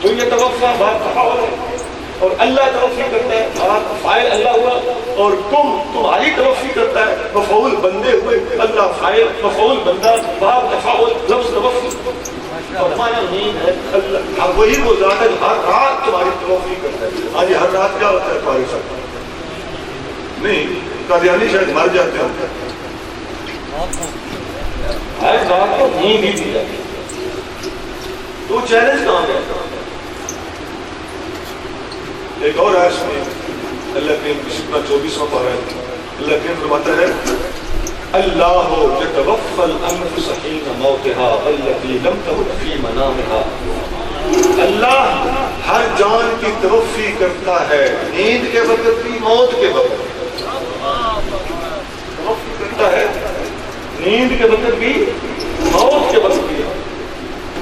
تو یہ توفا بات تفاعل ہے، اور اللہ توفی کرتا ہے، بات فاعل اللہ ہوا، اور تمہاری توفی کرتا ہے، مفعول بندے ہوئے، اللہ فاعل، مفعول بندہ، بات تفاعل، لفظ توفی، اور معنی نیند ہے اللہ۔ اب وہی وہ ذات ہے ہر رات تمہاری توفی کرتا ہے۔ آج ہر رات کیا ہوتا ہے تمہارے ساتھ؟ نہیں، قادیانی شاید مر جاتے ہیں، ہر رات کو نیند ہی دی جاتی ہے۔ تو چیلنج کہاں گیا؟ ایک اور آیت میں اللہ کریم کی 24واں پارہ ہے، اللہ کریم فرماتا ہے اللہ یتوفی الانفس حین موتها والتي لم تمت فی منامها۔ اللہ ہر جان کی توفی کرتا ہے، نیند کے وقت بھی، موت کے وقت توفی کرتا ہے، نیند کے وقت بھی، موت کے وقت بھی۔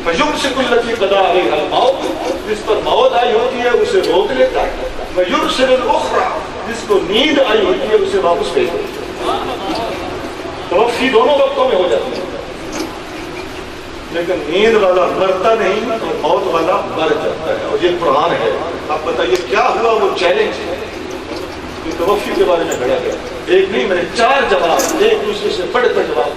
فَيُمْسِكُ الَّتِي قَضَىٰ عَلَيْهَا الْمَوْتَ، جس پر موت آئی ہوتی ہے اسے روک لیتا ہے۔ وَيُرْسِلُ الْأُخْرَىٰ، جس کو نیند آئی ہوتی ہے اسے واپس بھیج دیتا ہے۔ توفی دونوں وقتوں میں ہو جاتی ہے، لیکن نیند والا مرتا نہیں اور موت والا مر جاتا ہے، اور یہ قرآن ہے۔ آپ بتائیے کیا ہوا وہ چیلنج کہ توفی کے بارے میں گھڑا گیا؟ ایک نہیں، میں نے 4 جواب ایک دوسرے سے بڑھ کر جواب۔